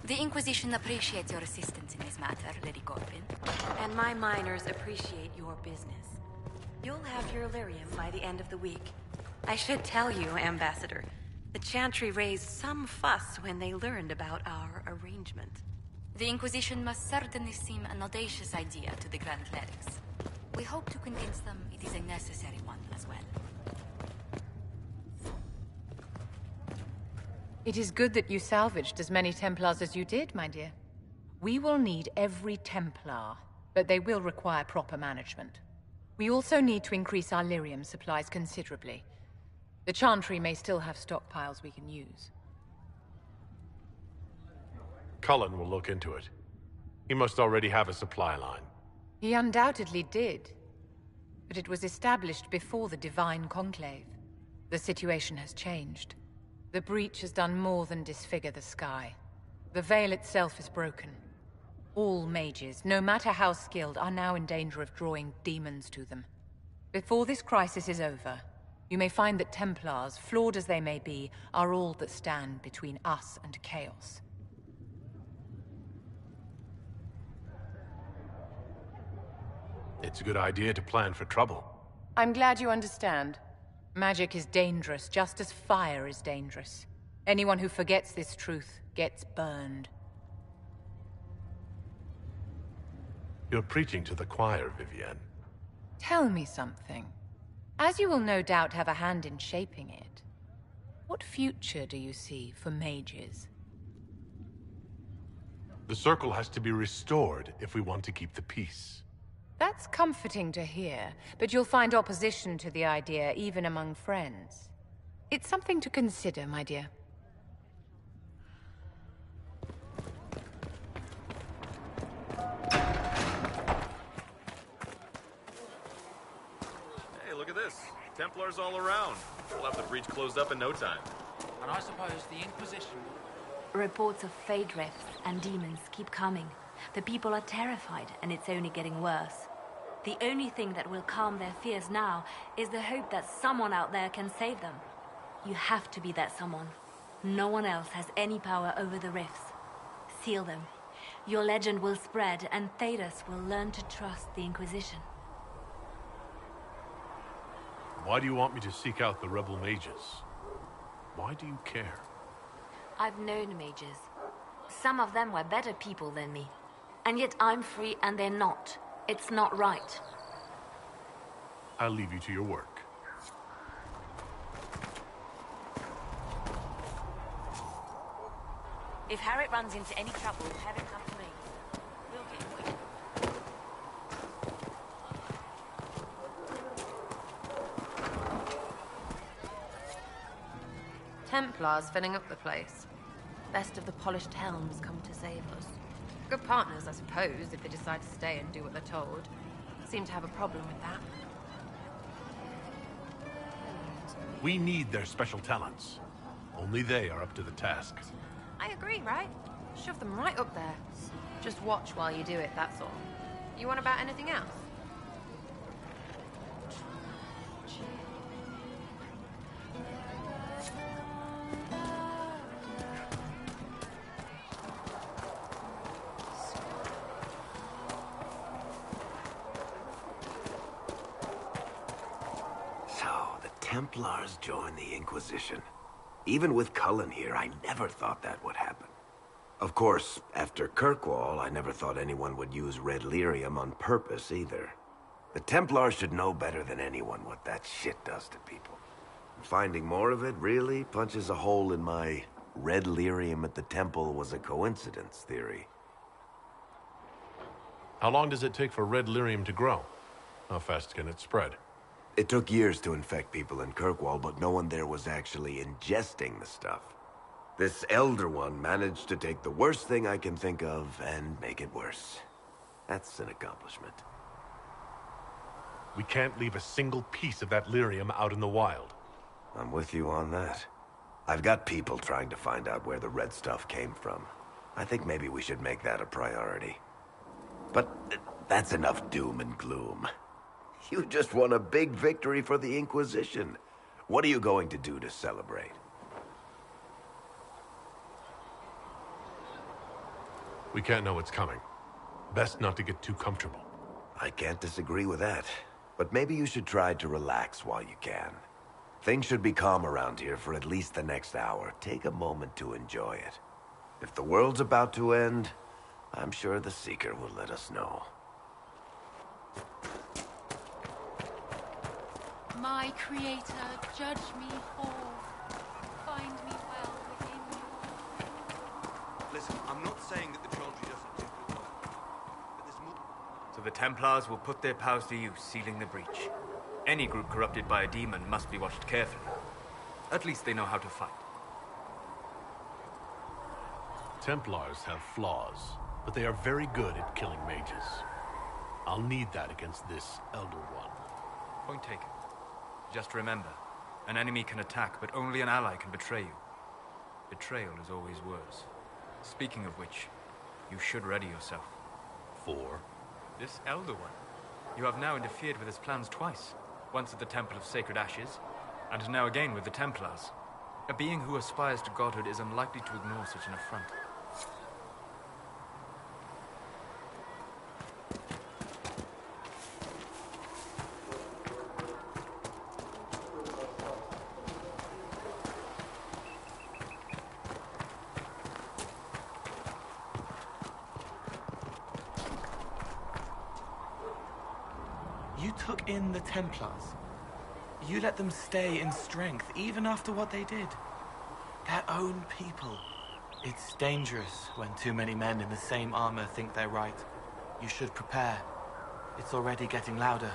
The Inquisition appreciates your assistance in this matter, Lady Corbin. And my miners appreciate your business. You'll have your Illyrium by the end of the week. I should tell you, Ambassador, the Chantry raised some fuss when they learned about our arrangement. The Inquisition must certainly seem an audacious idea to the Grand Clerics. We hope to convince them it is a necessary one as well. It is good that you salvaged as many Templars as you did, my dear. We will need every Templar, but they will require proper management. We also need to increase our lyrium supplies considerably. The Chantry may still have stockpiles we can use. Cullen will look into it. He must already have a supply line. He undoubtedly did. But it was established before the Divine Conclave. The situation has changed. The breach has done more than disfigure the sky. The veil itself is broken. All mages, no matter how skilled, are now in danger of drawing demons to them. Before this crisis is over, you may find that Templars, flawed as they may be, are all that stand between us and chaos. It's a good idea to plan for trouble. I'm glad you understand. Magic is dangerous, just as fire is dangerous. Anyone who forgets this truth gets burned. You're preaching to the choir, Vivienne. Tell me something. As you will no doubt have a hand in shaping it, what future do you see for mages? The Circle has to be restored if we want to keep the peace. That's comforting to hear, but you'll find opposition to the idea even among friends. It's something to consider, my dear. Hey, look at this. Templars all around. We'll have the breach closed up in no time. And I suppose the Inquisition... Reports of Fade Rifts and demons keep coming. The people are terrified, and it's only getting worse. The only thing that will calm their fears now is the hope that someone out there can save them. You have to be that someone. No one else has any power over the rifts. Seal them. Your legend will spread, and Thedas will learn to trust the Inquisition. Why do you want me to seek out the rebel mages? Why do you care? I've known mages. Some of them were better people than me. And yet I'm free and they're not. It's not right. I'll leave you to your work. If Harriet runs into any trouble, have it come to me. We'll get quick. Templars filling up the place. Best of the polished helms come to save us. Good partners, I suppose, if they decide to stay and do what they're told. Seem to have a problem with that. We need their special talents. Only they are up to the task. I agree, right? Shove them right up there. Just watch while you do it, that's all. You want about anything else? Templars join the Inquisition. Even with Cullen here, I never thought that would happen. Of course, after Kirkwall, I never thought anyone would use red lyrium on purpose either. The Templars should know better than anyone what that shit does to people. Finding more of it really punches a hole in my red lyrium at the temple was a coincidence theory. How long does it take for red lyrium to grow? How fast can it spread? It took years to infect people in Kirkwall, but no one there was actually ingesting the stuff. This Elder One managed to take the worst thing I can think of and make it worse. That's an accomplishment. We can't leave a single piece of that lyrium out in the wild. I'm with you on that. I've got people trying to find out where the red stuff came from. I think maybe we should make that a priority. But that's enough doom and gloom. You just won a big victory for the Inquisition. What are you going to do to celebrate? We can't know what's coming. Best not to get too comfortable. I can't disagree with that. But maybe you should try to relax while you can. Things should be calm around here for at least the next hour. Take a moment to enjoy it. If the world's about to end, I'm sure the Seeker will let us know. My creator, judge me whole. Find me well within you. Listen, I'm not saying that the Chantry doesn't do good work, but there's more. So the Templars will put their powers to use, sealing the breach. Any group corrupted by a demon must be watched carefully. At least they know how to fight. Templars have flaws, but they are very good at killing mages. I'll need that against this Elder One. Point taken. Just remember, an enemy can attack, but only an ally can betray you. Betrayal is always worse. Speaking of which, you should ready yourself. For? This Elder One. You have now interfered with his plans twice. Once at the Temple of Sacred Ashes, and now again with the Templars. A being who aspires to godhood is unlikely to ignore such an affront. You took in the Templars. You let them stay in strength, even after what they did. Their own people. It's dangerous when too many men in the same armor think they're right. You should prepare. It's already getting louder.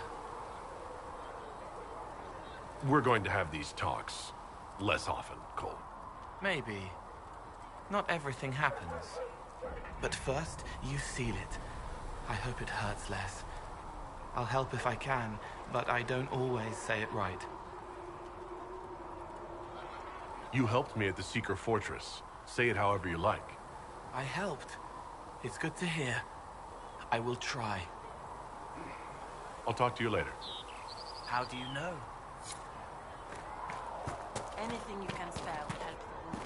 We're going to have these talks less often, Cole. Maybe. Not everything happens. But first, you seal it. I hope it hurts less. I'll help if I can, but I don't always say it right. You helped me at the Seeker Fortress. Say it however you like. I helped. It's good to hear. I will try. I'll talk to you later. How do you know? Anything you can spare will help the wounded.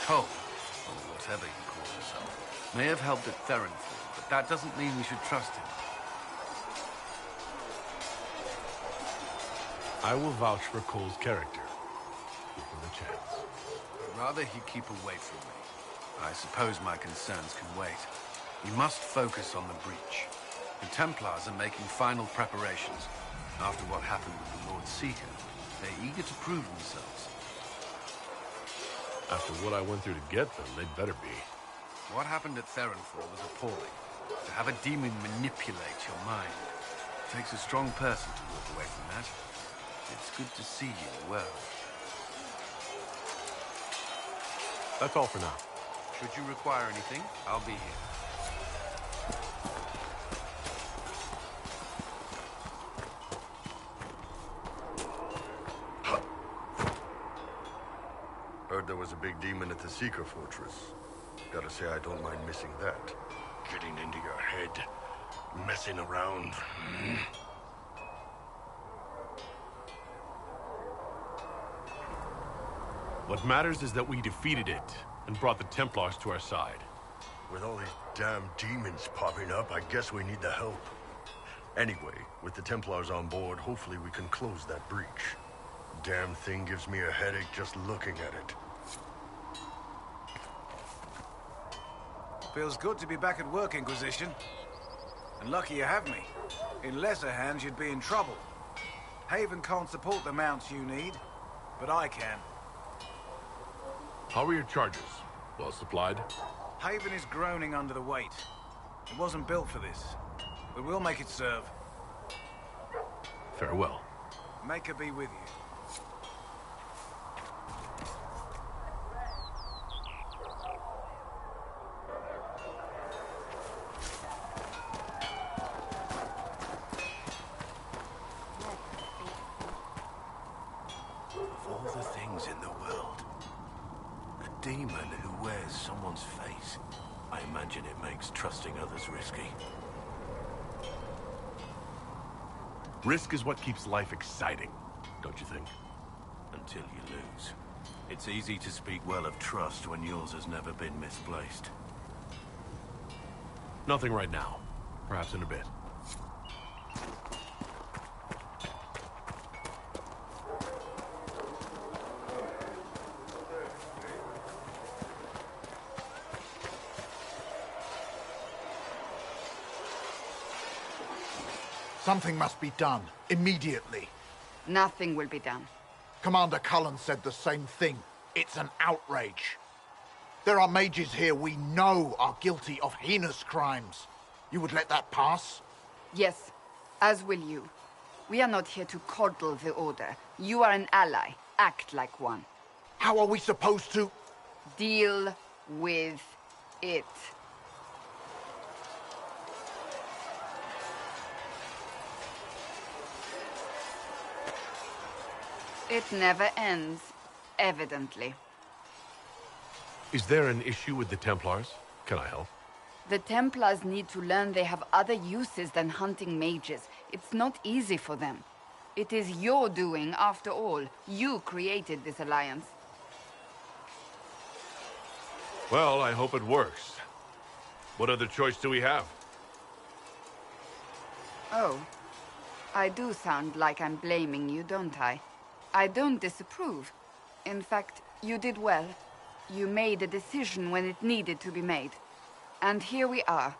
Cole, or whatever you call yourself, may have helped at Theronfall, but that doesn't mean we should trust him. I will vouch for Cole's character. Give him the chance. I'd rather he keep away from me. I suppose my concerns can wait. We must focus on the breach. The Templars are making final preparations. After what happened with the Lord Seeker, they're eager to prove themselves. After what I went through to get them, they'd better be. What happened at Theronfall was appalling. To have a demon manipulate your mind. It takes a strong person to walk away from that. It's good to see you well. That's all for now. Should you require anything, I'll be here. Heard there was a big demon at the Seeker Fortress. Gotta say, I don't mind missing that. Getting into your head, messing around. What matters is that we defeated it and brought the Templars to our side. With all these damn demons popping up, I guess we need the help. Anyway, with the Templars on board, hopefully we can close that breach. Damn thing gives me a headache just looking at it. Feels good to be back at work, Inquisition. And lucky you have me. In lesser hands, you'd be in trouble. Haven can't support the mounts you need, but I can. How are your charges? Well supplied? Haven is groaning under the weight. It wasn't built for this, but we'll make it serve. Farewell. Make her be with you. Of all the things in the world, a demon who wears someone's face. I imagine it makes trusting others risky. Risk is what keeps life exciting, don't you think? Until you lose. It's easy to speak well of trust when yours has never been misplaced. Nothing right now. Perhaps in a bit. Something must be done, immediately. Nothing will be done. Commander Cullen said the same thing. It's an outrage. There are mages here we know are guilty of heinous crimes. You would let that pass? Yes, as will you. We are not here to coddle the Order. You are an ally. Act like one. How are we supposed to... Deal with it. It never ends, evidently. Is there an issue with the Templars? Can I help? The Templars need to learn they have other uses than hunting mages. It's not easy for them. It is your doing, after all. You created this alliance. Well, I hope it works. What other choice do we have? Oh. I do sound like I'm blaming you, don't I? I don't disapprove. In fact, you did well. You made a decision when it needed to be made. And here we are.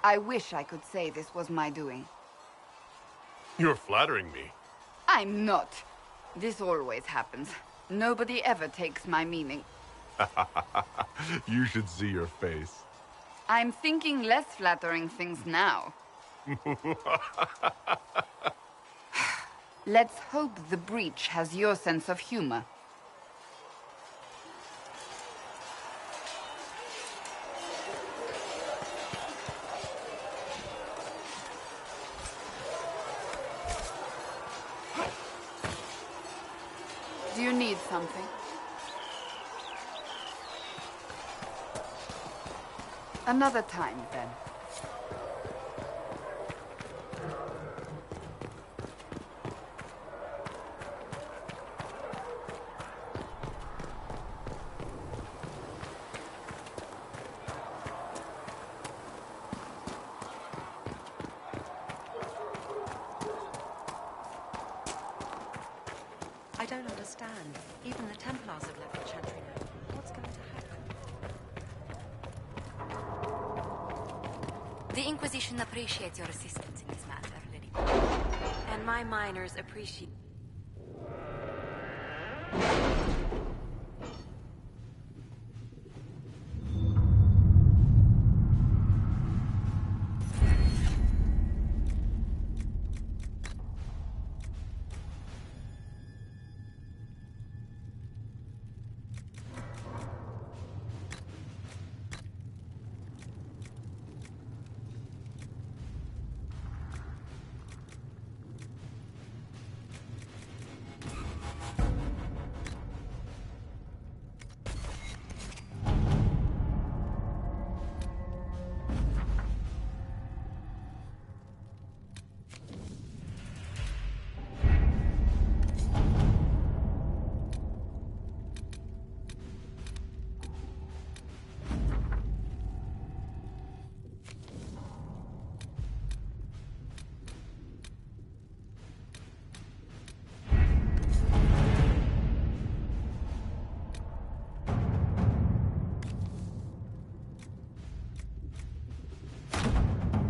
I wish I could say this was my doing. You're flattering me. I'm not. This always happens. Nobody ever takes my meaning. You should see your face. I'm thinking less flattering things now. Let's hope the breach has your sense of humor. Do you need something? Another time, then. I don't understand. Even the Templars have left the Chantry now. What's going to happen? The Inquisition appreciates your assistance in this matter, Lady. And my miners appreciate...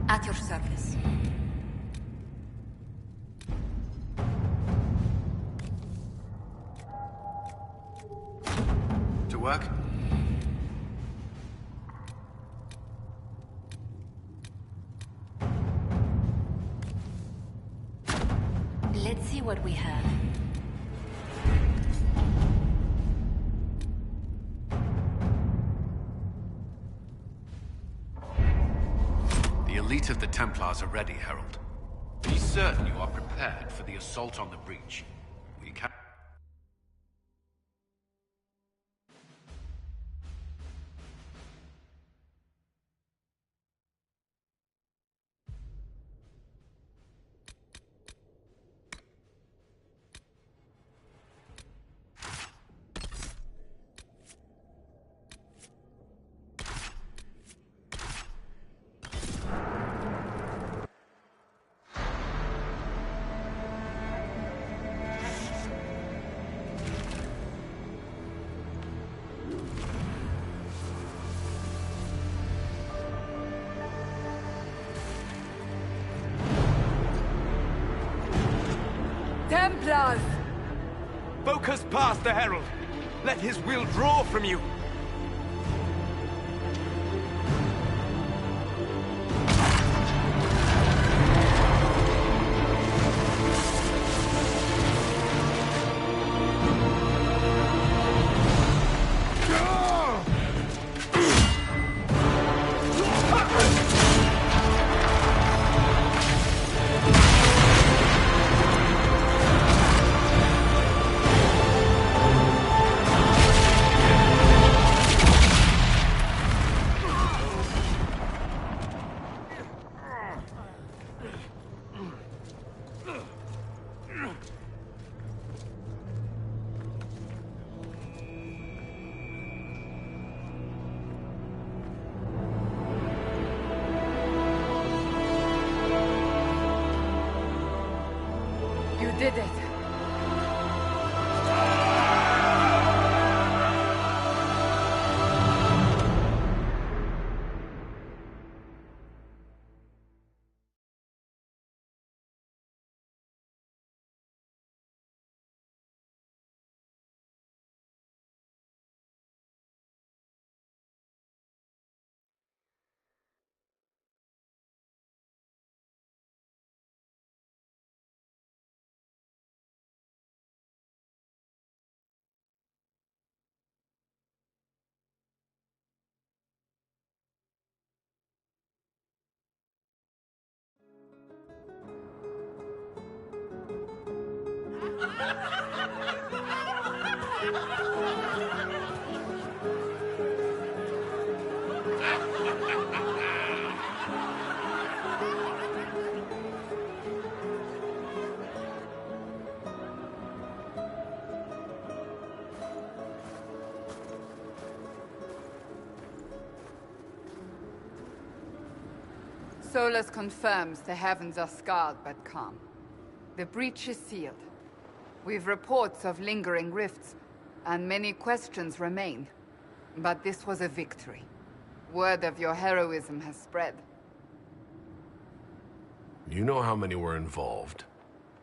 At your service. To work? Let's see what we have. The elite of the Templars are ready, Herald. Be certain you are prepared for the assault on the breach. We can... Templars! Focus past the Herald. Let his will draw from you. Did it. Solus confirms the heavens are scarred but calm. The breach is sealed. We've reports of lingering rifts, and many questions remain. But this was a victory. Word of your heroism has spread. You know how many were involved.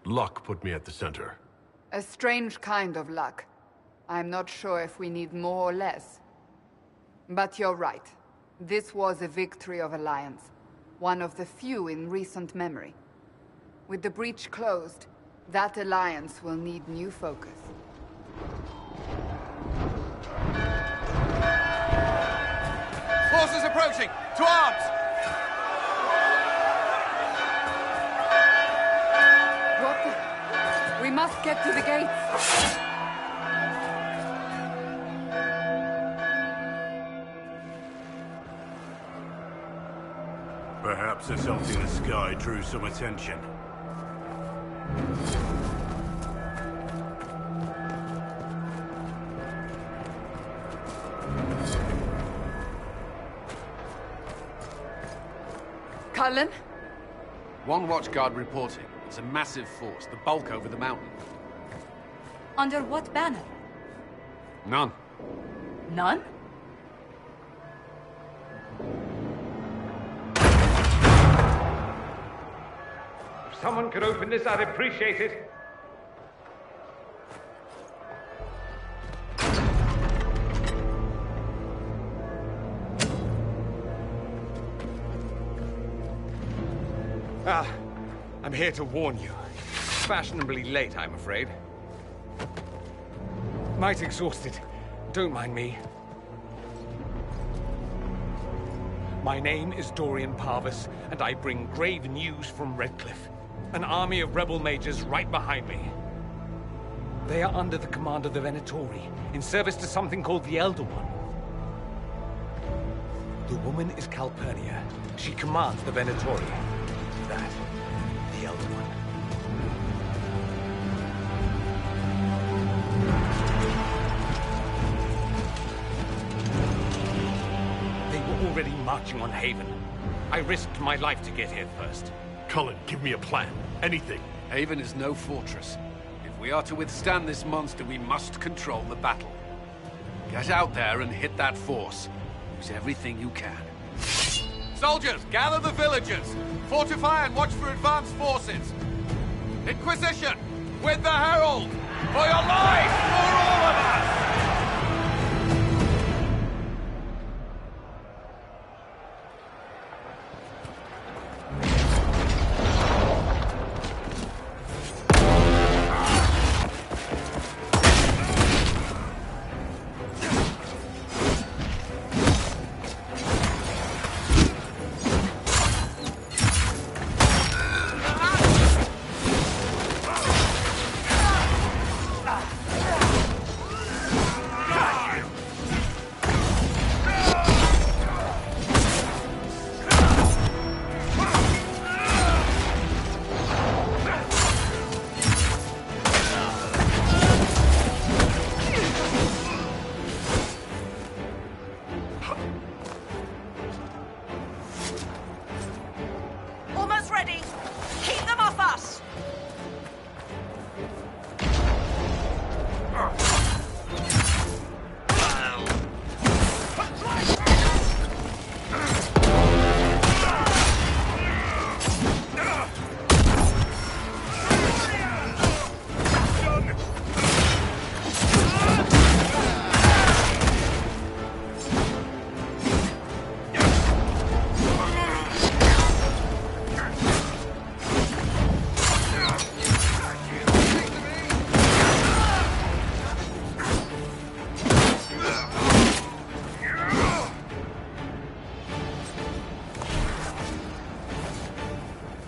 Luck put me at the center. A strange kind of luck. I'm not sure if we need more or less. But you're right. This was a victory of Alliance. One of the few in recent memory. With the breach closed, that alliance will need new focus. Forces approaching! To arms! What the... We must get to the gates! Perhaps the something in the sky drew some attention. Cullen? One watchguard reporting. It's a massive force, the bulk over the mountain. Under what banner? None. None? If someone could open this, I'd appreciate it. I'm here to warn you. Fashionably late, I'm afraid. Might exhausted. Don't mind me. My name is Dorian Parvis, and I bring grave news from Redcliffe. An army of rebel mages right behind me. They are under the command of the Venatori, in service to something called the Elder One. The woman is Calpurnia. She commands the Venatori. That, the Elder One. They were already marching on Haven. I risked my life to get here first. Cullen, give me a plan. Anything. Haven is no fortress. If we are to withstand this monster, we must control the battle. Get out there and hit that force. Use everything you can. Soldiers, gather the villagers! Fortify and watch for advanced forces! Inquisition! With the Herald! For your life! For all of us! Almost ready. Keep them off us.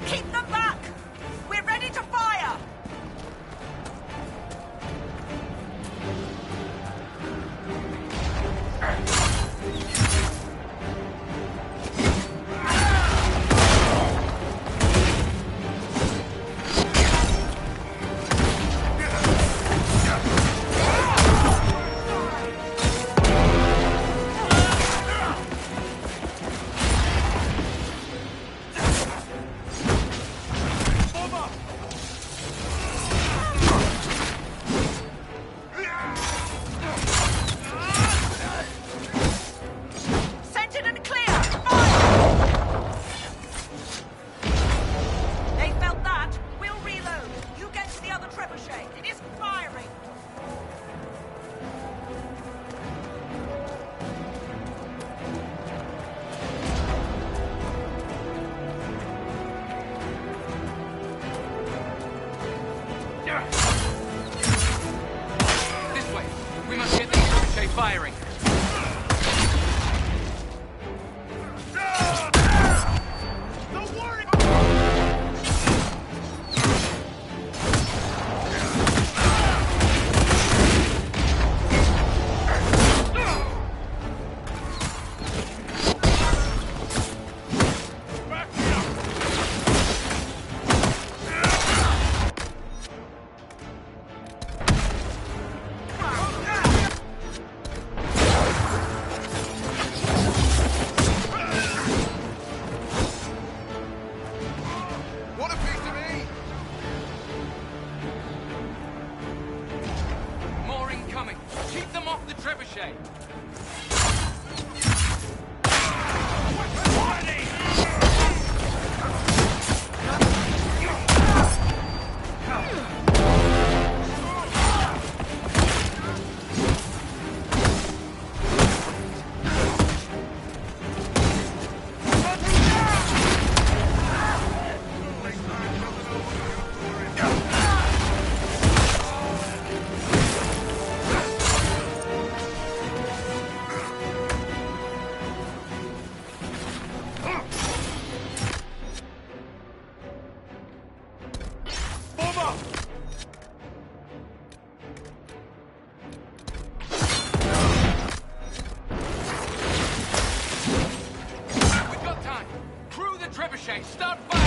Keep them back. We're ready to fire. Centered and clear. Fire. They felt that. We'll reload. You get to the other trebuchet. It isn't firing. This way! We must get the trebuchet firing! Want a piece of me? More incoming! Keep them off the trebuchet! We've got time! Crew the trebuchet! Start firing!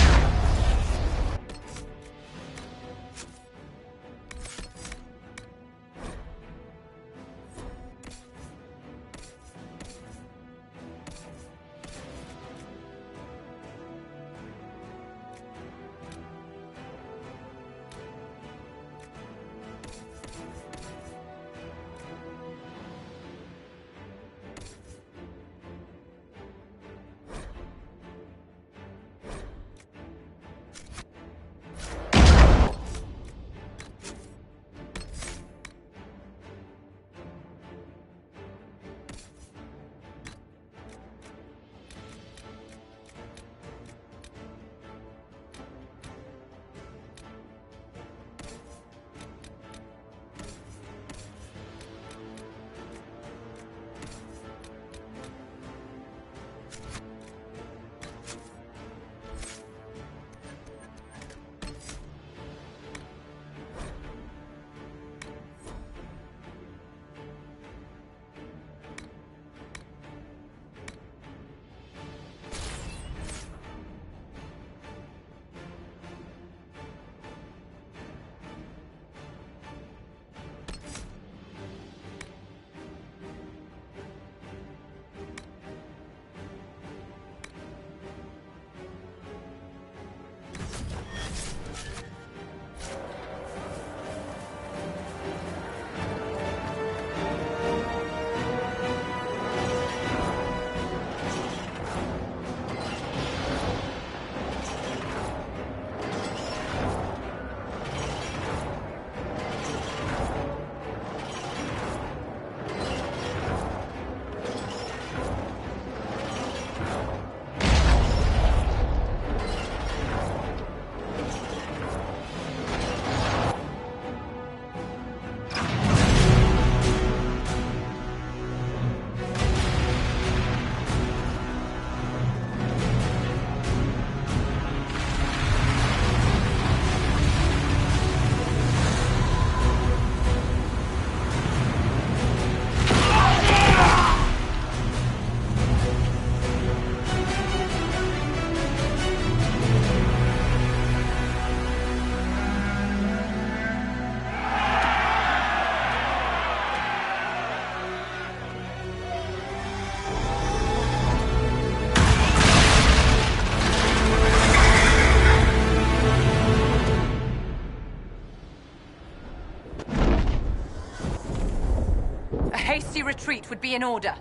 be in order.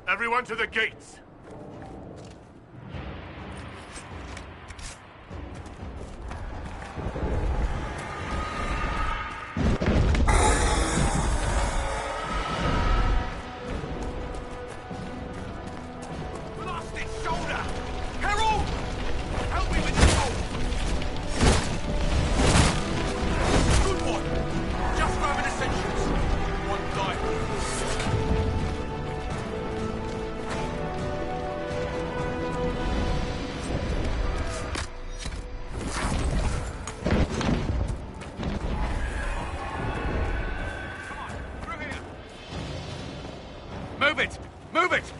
Everyone to the gates! Blast its shoulder! Herald! Help me with the bolt! Good one! Just grabbing essentials. One dive. Move it! Move it!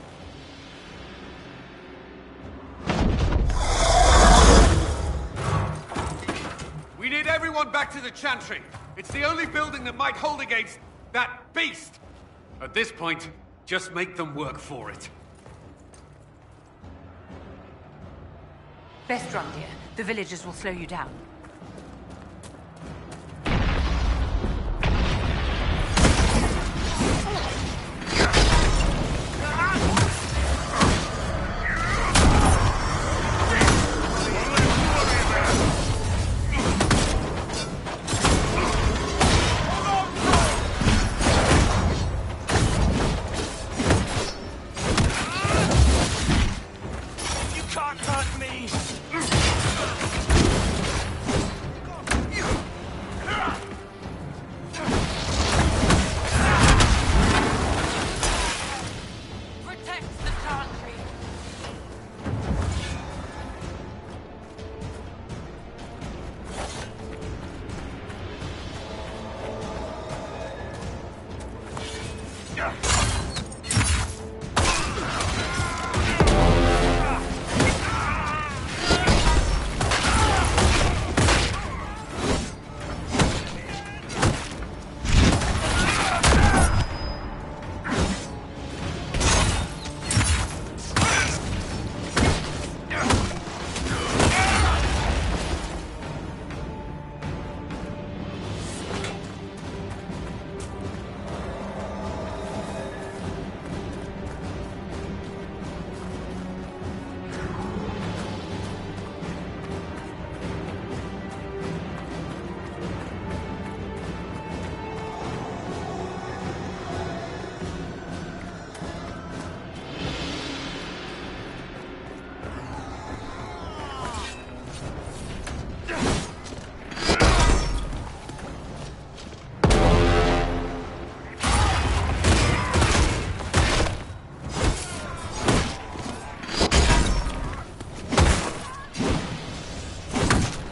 We need everyone back to the Chantry. It's the only building that might hold against that beast. At this point, just make them work for it. Best run, dear. The villagers will slow you down. You can't hurt me! Protect the Chantry.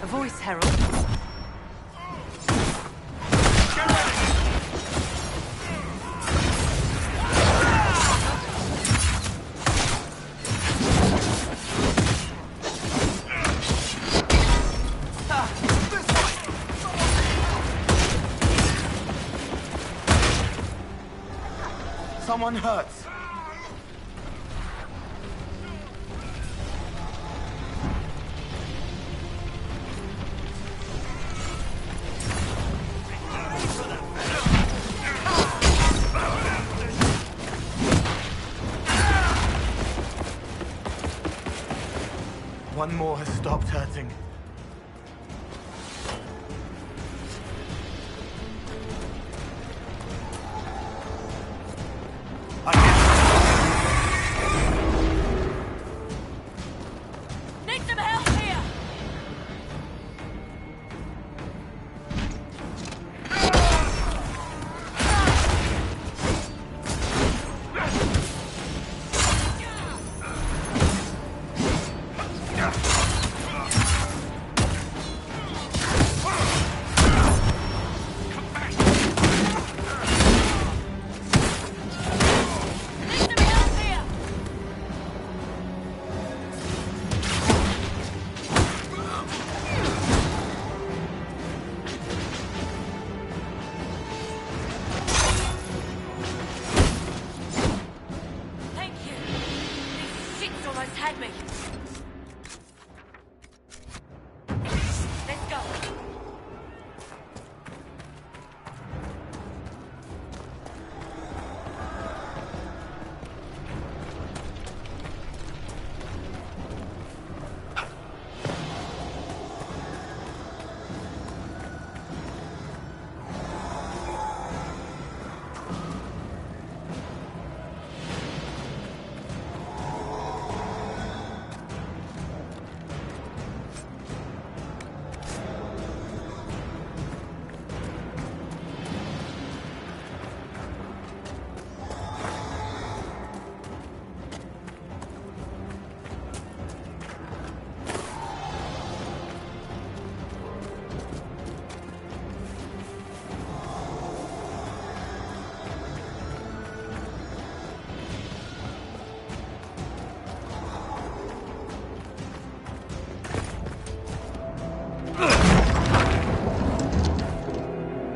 A voice, Herald. Someone hurts. One more has stopped hurting. Need some help here!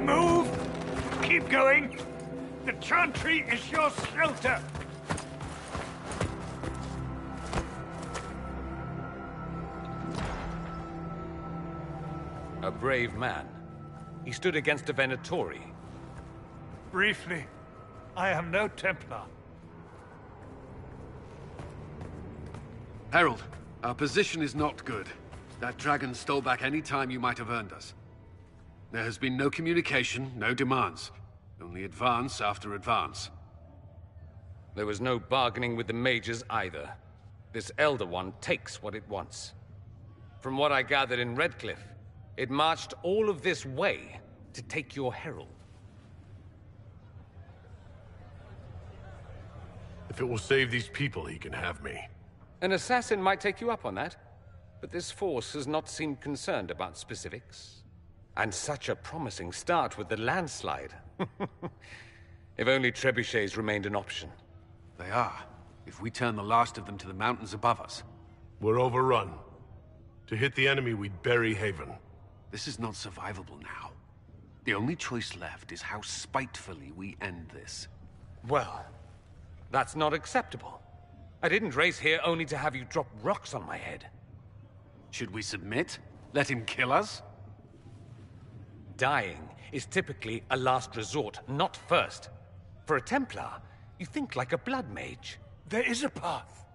Move! Keep going! The chantry is your shelter! A brave man. He stood against a Venatori. Briefly, I am no Templar. Herald, our position is not good. That dragon stole back any time you might have earned us. There has been no communication, no demands. Only advance after advance. There was no bargaining with the mages either. This Elder One takes what it wants. From what I gathered in Redcliffe, it marched all of this way to take your herald. If it will save these people, he can have me. An assassin might take you up on that, but this force has not seemed concerned about specifics. And such a promising start with the landslide. If only trebuchets remained an option. They are, if we turn the last of them to the mountains above us. We're overrun. To hit the enemy, we'd bury Haven. This is not survivable now. The only choice left is how spitefully we end this. Well, that's not acceptable. I didn't race here only to have you drop rocks on my head. Should we submit? Let him kill us? Dying is typically a last resort, not first. For a Templar, you think like a blood mage. There is a path.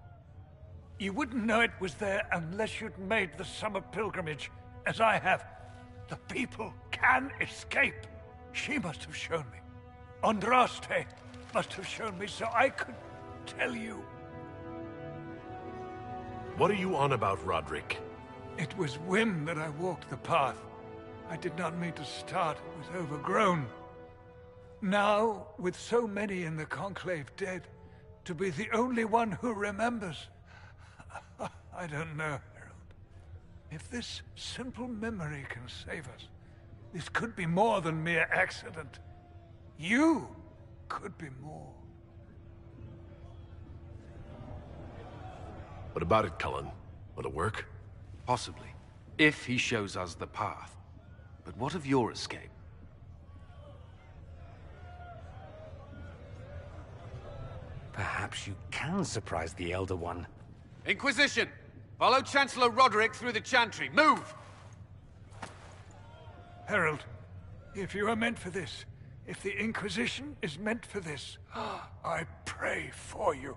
You wouldn't know it was there unless you'd made the summer pilgrimage, as I have. The people can escape. She must have shown me. Andraste must have shown me so I could tell you. What are you on about, Roderick? It was whim that I walked the path. I did not mean to start. It was overgrown. Now, with so many in the Conclave dead, to be the only one who remembers... I don't know, Herald. If this simple memory can save us, this could be more than mere accident. You could be more. What about it, Cullen? Will it work? Possibly. If he shows us the path. But what of your escape? Perhaps you can surprise the Elder One. Inquisition! Follow Chancellor Roderick through the Chantry. Move! Herald, if you are meant for this, if the Inquisition is meant for this, I pray for you.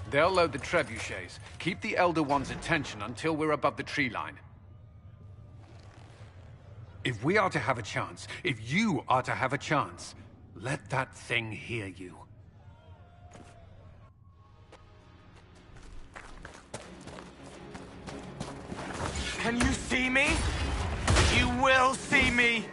They'll load the trebuchets. Keep the Elder One's attention until we're above the tree line. If we are to have a chance, if you are to have a chance, let that thing hear you. Can you see me? You will see me!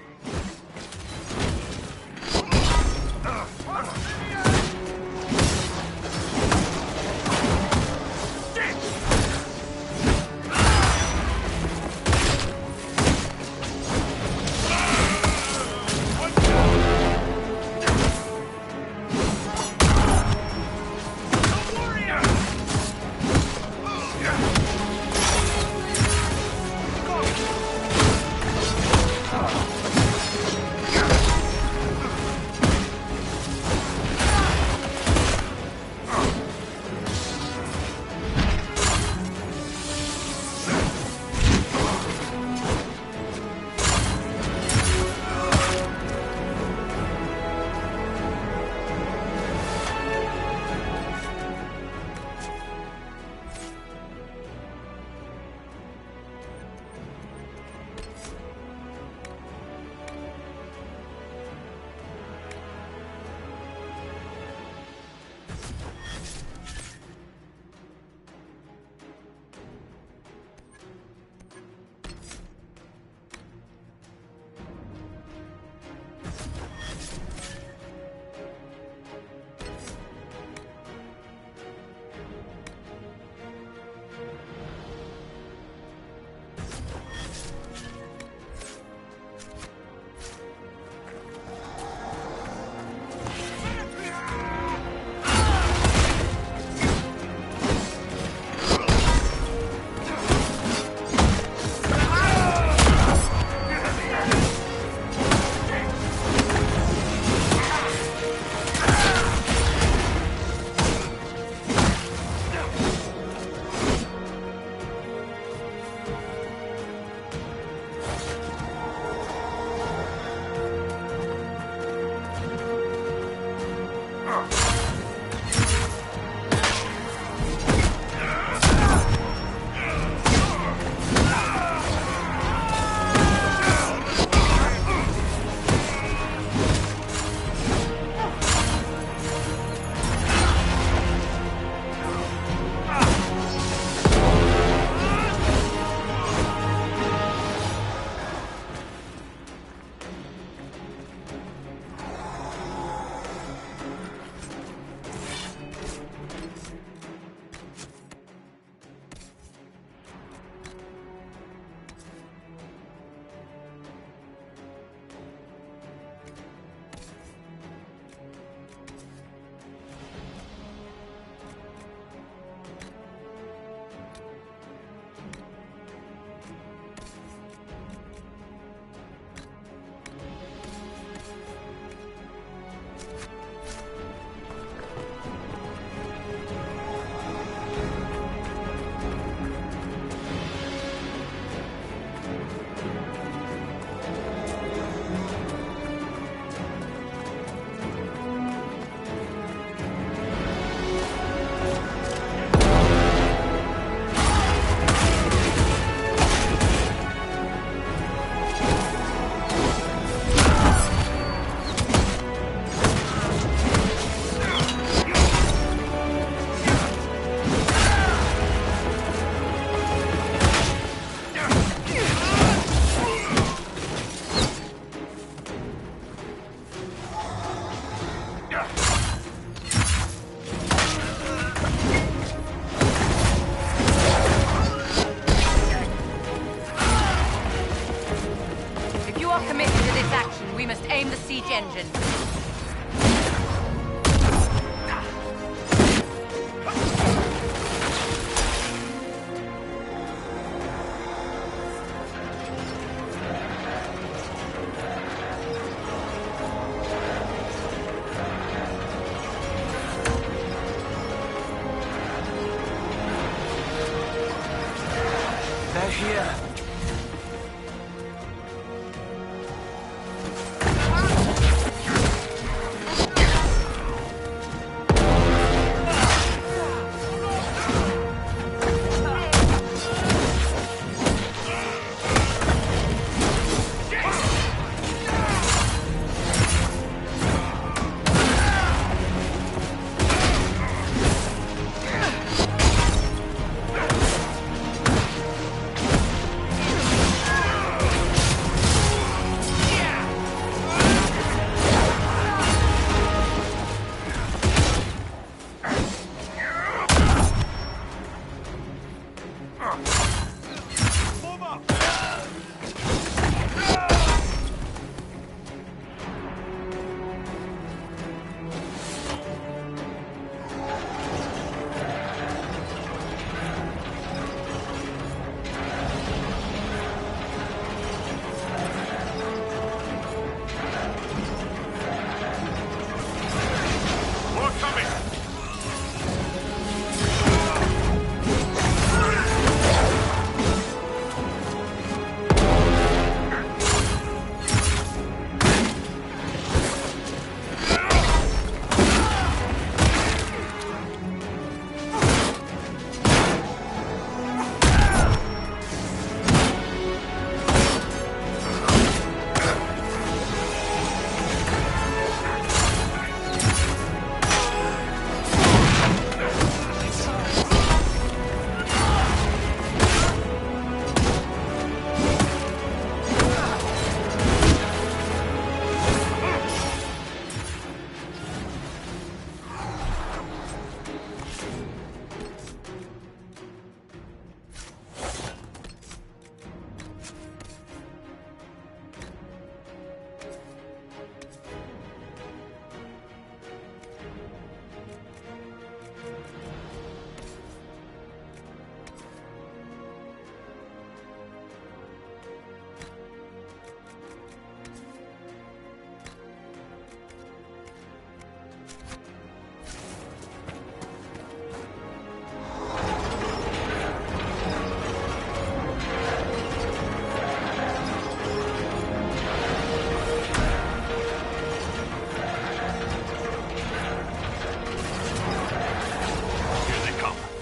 here.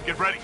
Get ready.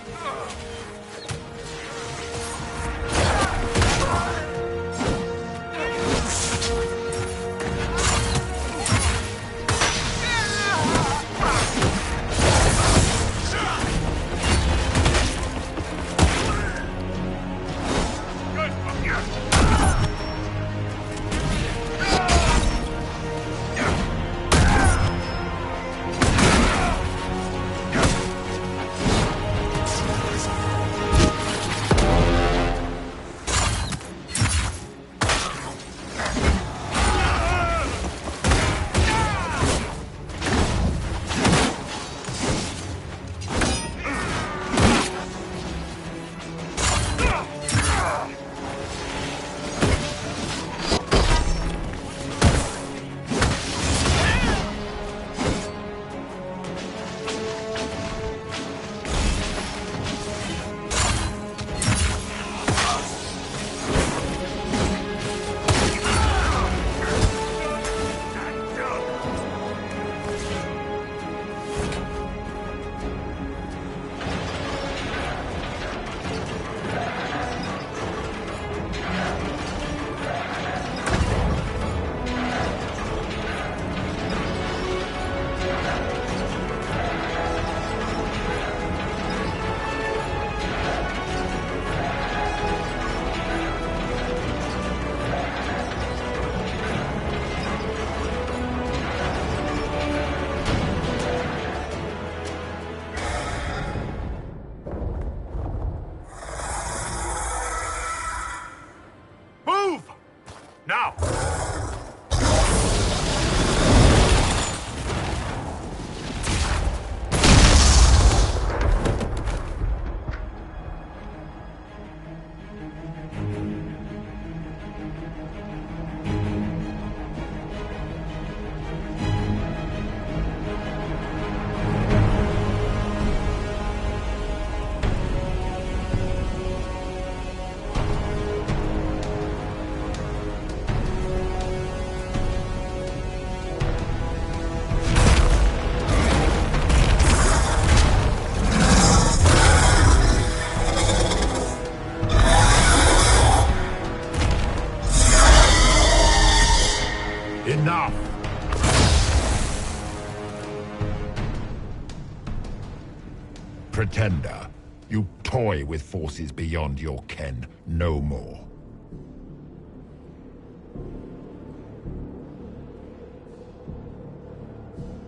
pretender. You toy with forces beyond your ken, no more.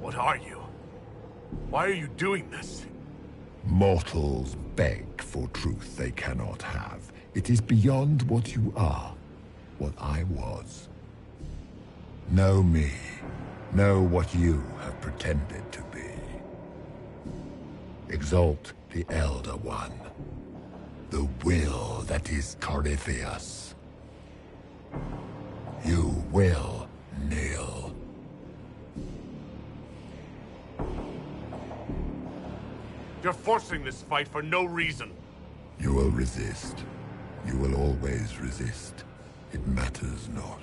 What are you? Why are you doing this? Mortals beg for truth they cannot have. It is beyond what you are, what I was. Know me. Know what you have pretended to be. Exalt the Elder One. The will that is Corypheus. You will kneel. You're forcing this fight for no reason. You will resist. You will always resist. It matters not.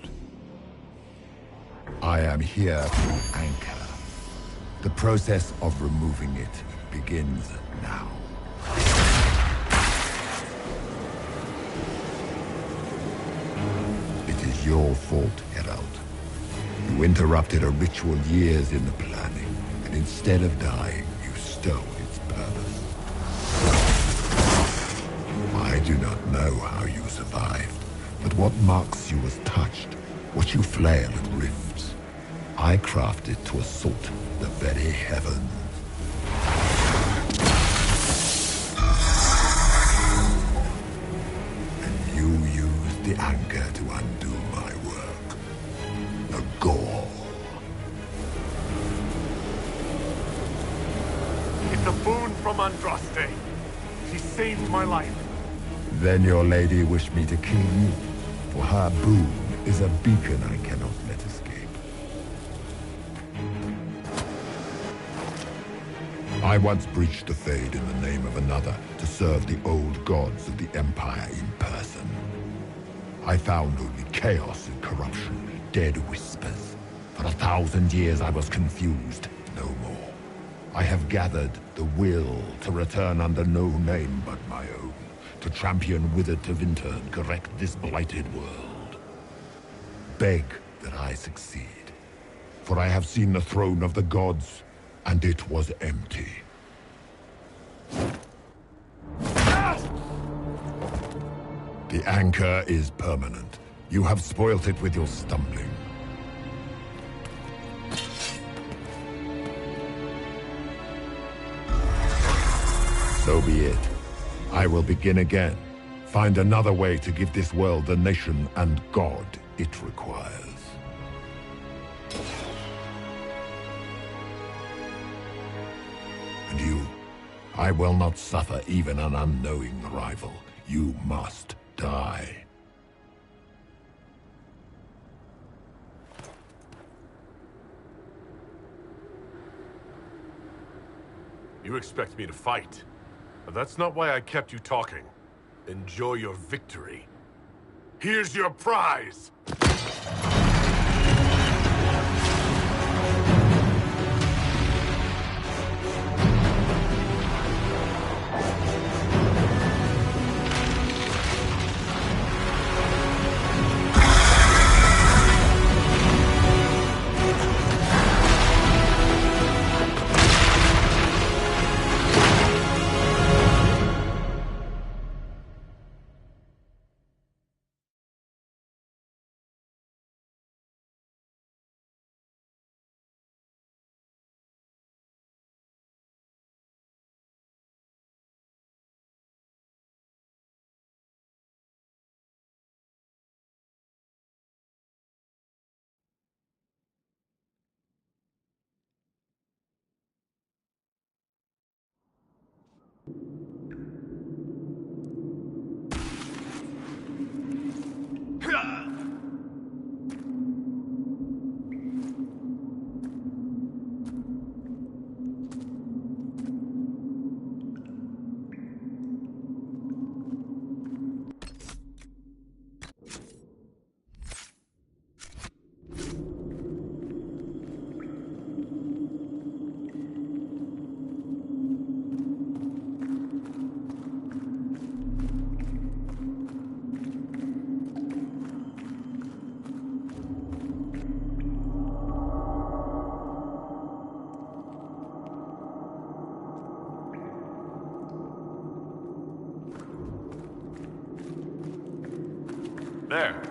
I am here to anchor. The process of removing it begins now. It is your fault, Herald. You interrupted a ritual years in the planning, and instead of dying, you stole its purpose. I do not know how you survived, but what marks you as touched, what you flail at rifts, I crafted to assault the very heavens. And you used the anchor to undo my work. The gore. It's a boon from Andraste. She saved my life. Then your lady wished me to kill you, for her boon is a beacon I cannot let escape. I once breached the Fade in the name of another to serve the old gods of the Empire in person. I found only chaos and corruption, dead whispers. For 1,000 years I was confused, no more. I have gathered the will to return under no name but my own, to champion withered to winter and correct this blighted world. Beg that I succeed, for I have seen the throne of the gods, and it was empty. The anchor is permanent. You have spoilt it with your stumbling. So be it. I will begin again. Find another way to give this world the nation and God it requires. And you, I will not suffer even an unknowing rival. You must die. You expect me to fight. But that's not why I kept you talking. Enjoy your victory. Here's your prize! There.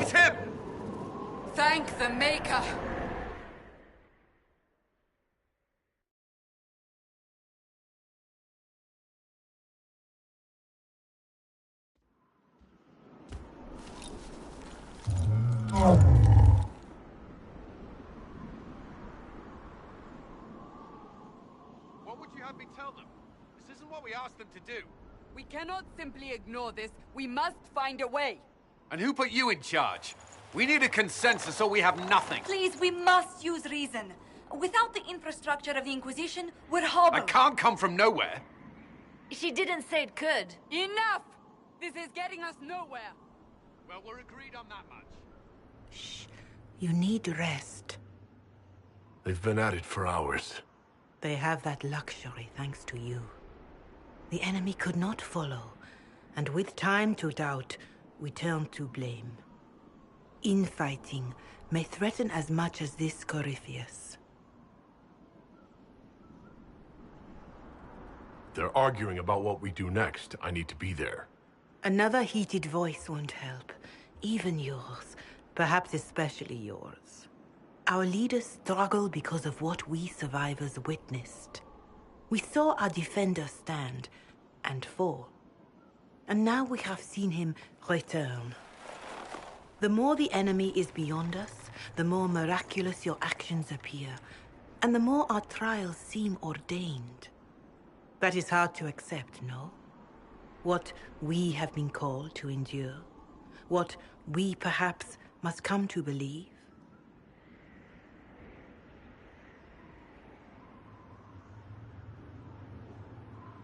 It's him! Thank the Maker! What would you have me tell them? This isn't what we asked them to do. We cannot simply ignore this. We must find a way. And who put you in charge? We need a consensus or we have nothing. Please, we must use reason. Without the infrastructure of the Inquisition, we're hobbled. I can't come from nowhere. She didn't say it could. Enough! This is getting us nowhere. Well, we're agreed on that much. You need rest. They've been at it for hours. They have that luxury thanks to you. The enemy could not follow, and with time to doubt, we turn to blame. Infighting may threaten as much as this Corypheus. They're arguing about what we do next. I need to be there. Another heated voice won't help. Even yours. Perhaps especially yours. Our leaders struggle because of what we survivors witnessed. We saw our defender stand and fall. And now we have seen him return. The more the enemy is beyond us, the more miraculous your actions appear, and the more our trials seem ordained. That is hard to accept, no? What we have been called to endure, what we perhaps must come to believe.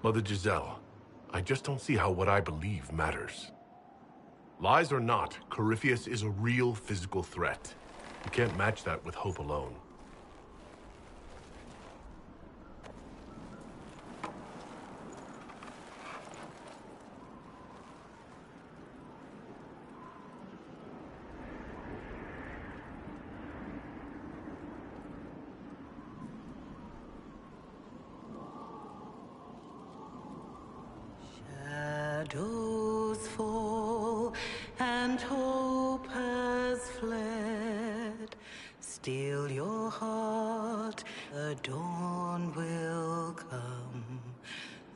Mother Giselle, I just don't see how what I believe matters. Lies or not, Corypheus is a real physical threat. You can't match that with hope alone. and hope has fled. Still your heart, the dawn will come.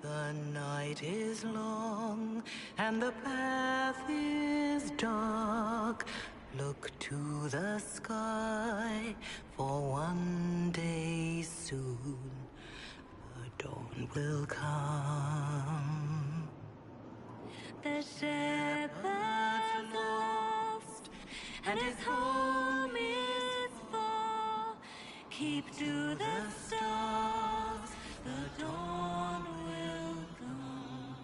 The night is long and the path is dark. Look to the sky, for one day soon the dawn will come. The shepherd's lost, and his home is far. Keep to the stars, the dawn will come.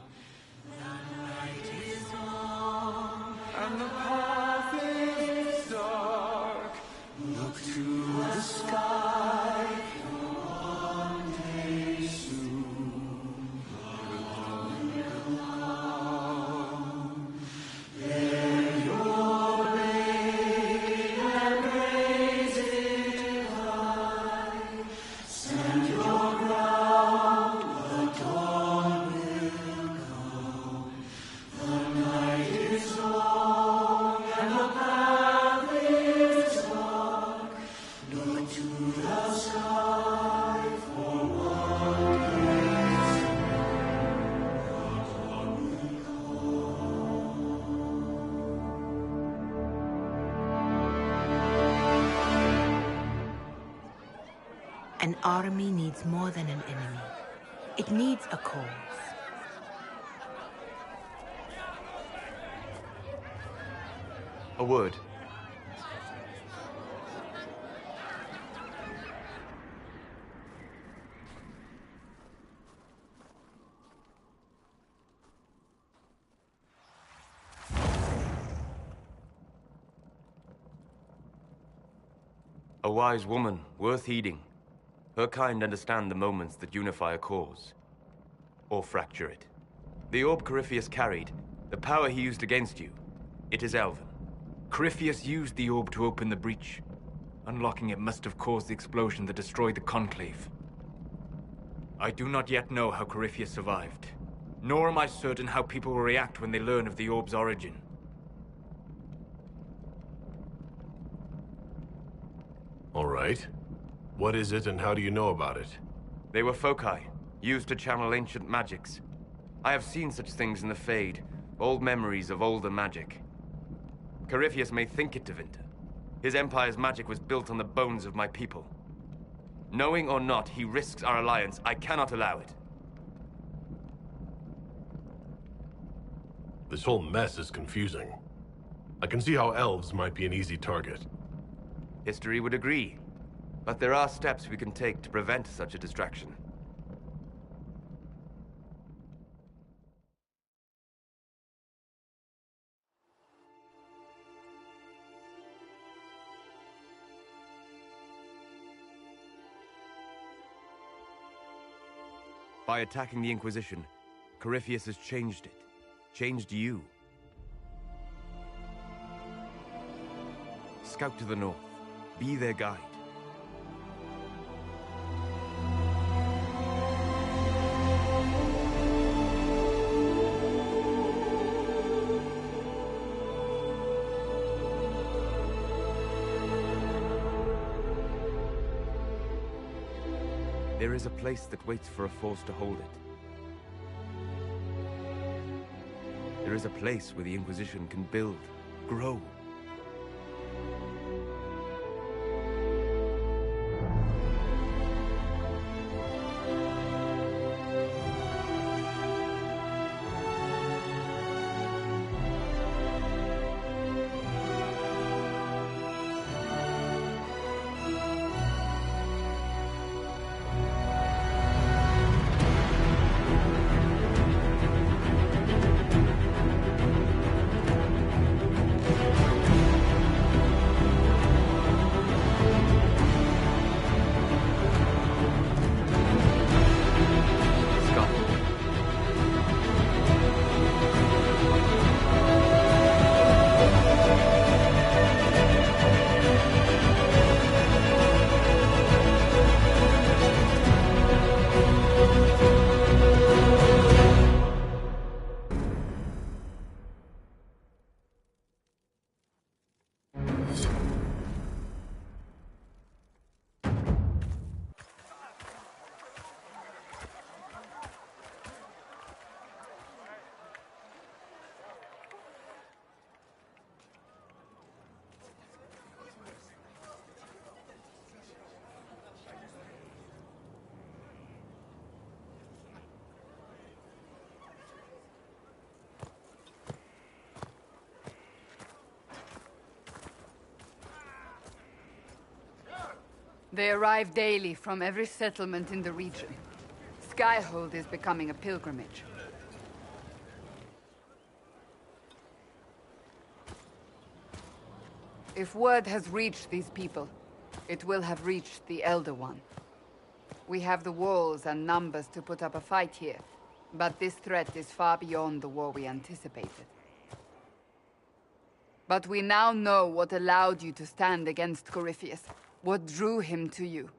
The night is long, and the path is dark. Look to the sky, for one day soon the dawn will come. Bear your blade and raise it high. Stand your ground, the dawn will come. The night is long and the path is dark. Look to the sky, for one day An army needs more than an enemy. It needs a cause. A word. A wise woman, worth heeding. Her kind understand the moments that unify a cause. Or fracture it. The orb Corypheus carried, the power he used against you, it is Elven. Corypheus used the orb to open the breach. Unlocking it must have caused the explosion that destroyed the Conclave. I do not yet know how Corypheus survived, nor am I certain how people will react when they learn of the orb's origin. All right. What is it and how do you know about it? They were foci, used to channel ancient magics. I have seen such things in the Fade, old memories of older magic. Corypheus may think it Tevinter. His empire's magic was built on the bones of my people. Knowing or not, he risks our alliance. I cannot allow it. This whole mess is confusing. I can see how elves might be an easy target. History would agree. But there are steps we can take to prevent such a distraction. By attacking the Inquisition, Corypheus has changed it. Changed you. Scout to the north. Be their guide. There is a place that waits for a force to hold it. There is a place where the Inquisition can build, grow. They arrive daily from every settlement in the region. Skyhold is becoming a pilgrimage. If word has reached these people, it will have reached the Elder One. We have the walls and numbers to put up a fight here, but this threat is far beyond the war we anticipated. But we now know what allowed you to stand against Corypheus, what drew him to you.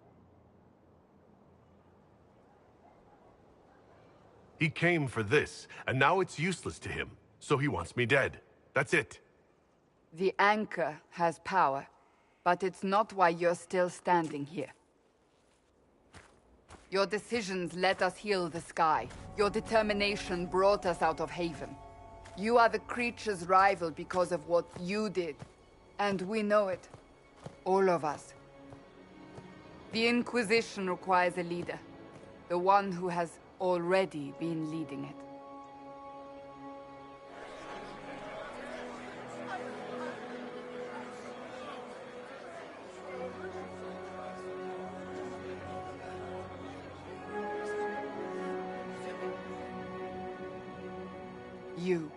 He came for this, and now it's useless to him, so he wants me dead. That's it. The Anchor has power, but it's not why you're still standing here. Your decisions let us heal the sky. Your determination brought us out of Haven. You are the creature's rival because of what you did. And we know it. All of us. The Inquisition requires a leader. The one who has already been leading it. You.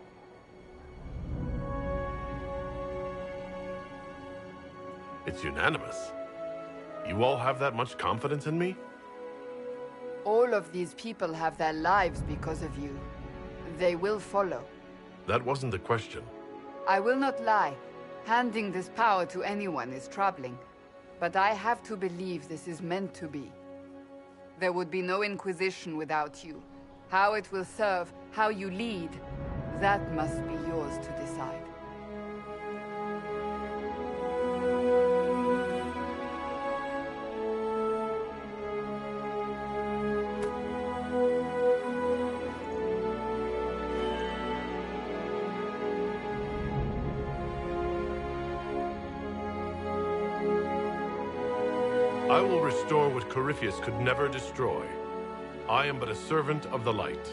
It's unanimous. You all have that much confidence in me? All of these people have their lives because of you. They will follow. That wasn't the question. I will not lie. Handing this power to anyone is troubling. But I have to believe this is meant to be. There would be no Inquisition without you. How it will serve, how you lead, that must be yours to decide. I will restore what Corypheus could never destroy. I am but a servant of the light.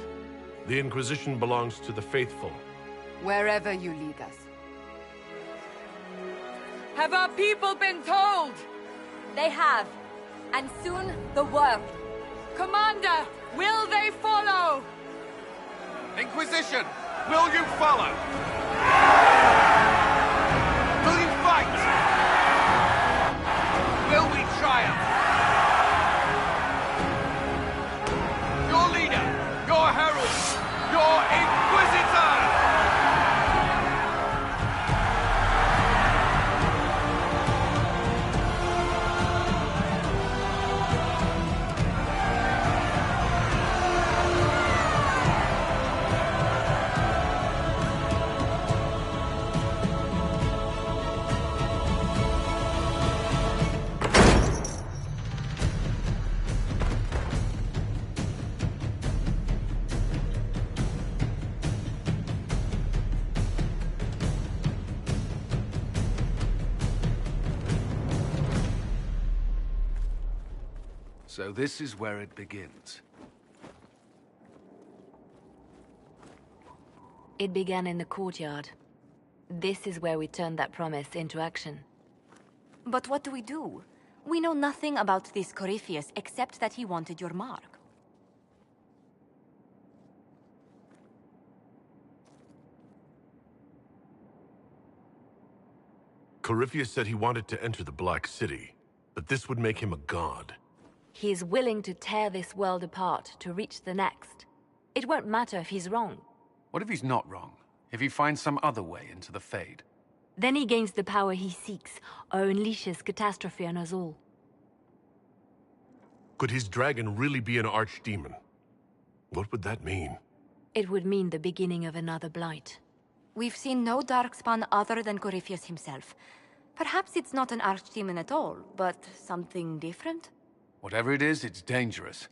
The Inquisition belongs to the faithful. Wherever you lead us. Have our people been told? They have. And soon, the world. Commander, will they follow? Inquisition, will you follow? Will you fight? Will we triumph? Your leader, your herald, your Inquisitor! So this is where it begins. It began in the courtyard. This is where we turned that promise into action. But what do we do? We know nothing about this Corypheus except that he wanted your mark. Corypheus said he wanted to enter the Black City, that this would make him a god. He is willing to tear this world apart to reach the next. It won't matter if he's wrong. What if he's not wrong? If he finds some other way into the Fade? Then he gains the power he seeks, or unleashes catastrophe on us all. Could his dragon really be an archdemon? What would that mean? It would mean the beginning of another blight. We've seen no darkspawn other than Corypheus himself. Perhaps it's not an archdemon at all, but something different? Whatever it is, it's dangerous.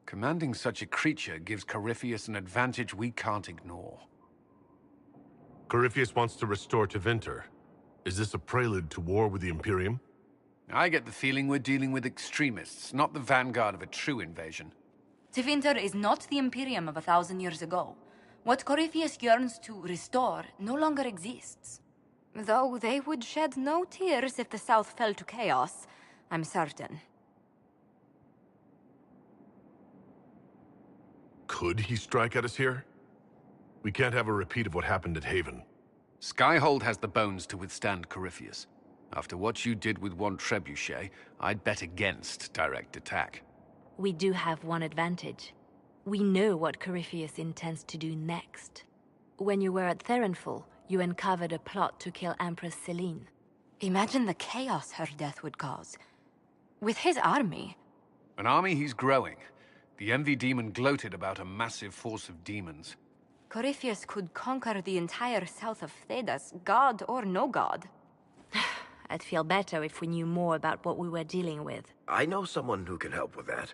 Commanding such a creature gives Corypheus an advantage we can't ignore. Corypheus wants to restore Tevinter. Is this a prelude to war with the Imperium? I get the feeling we're dealing with extremists, not the vanguard of a true invasion. Tevinter is not the Imperium of 1,000 years ago. What Corypheus yearns to restore no longer exists. Though they would shed no tears if the South fell to chaos, I'm certain. Could he strike at us here? We can't have a repeat of what happened at Haven. Skyhold has the bones to withstand Corypheus. After what you did with one trebuchet, I'd bet against direct attack. We do have one advantage. We know what Corypheus intends to do next. When you were at Therenfall, you uncovered a plot to kill Empress Selene. Imagine the chaos her death would cause. With his army. An army he's growing. The Envy Demon gloated about a massive force of demons. Corypheus could conquer the entire south of Thedas, god or no god. I'd feel better if we knew more about what we were dealing with. I know someone who can help with that.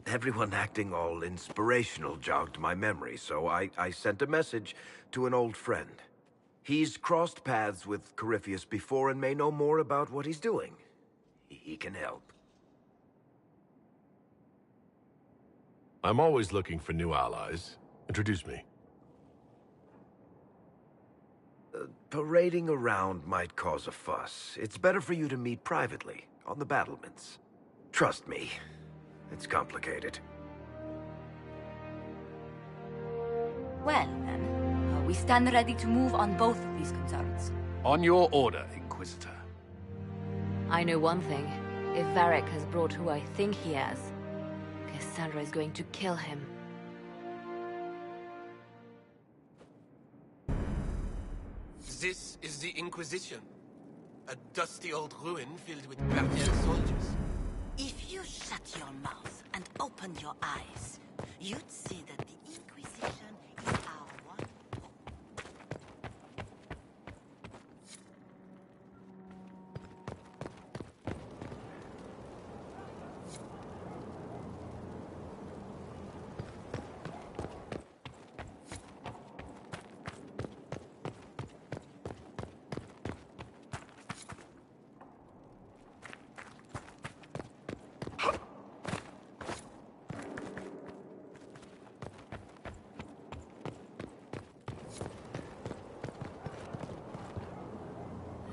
Everyone acting all inspirational jogged my memory, so I sent a message to an old friend. He's crossed paths with Corypheus before and may know more about what he's doing. He can help. I'm always looking for new allies. Introduce me. Parading around might cause a fuss. It's better for you to meet privately, on the battlements. Trust me, it's complicated. Well, then, we stand ready to move on both of these concerns. On your order, Inquisitor. I know one thing. If Varric has brought who I think he has, Cassandra is going to kill him. This is the Inquisition. A dusty old ruin filled with Barnier soldiers. If you shut your mouth and opened your eyes, you'd see that the Inquisition is our one.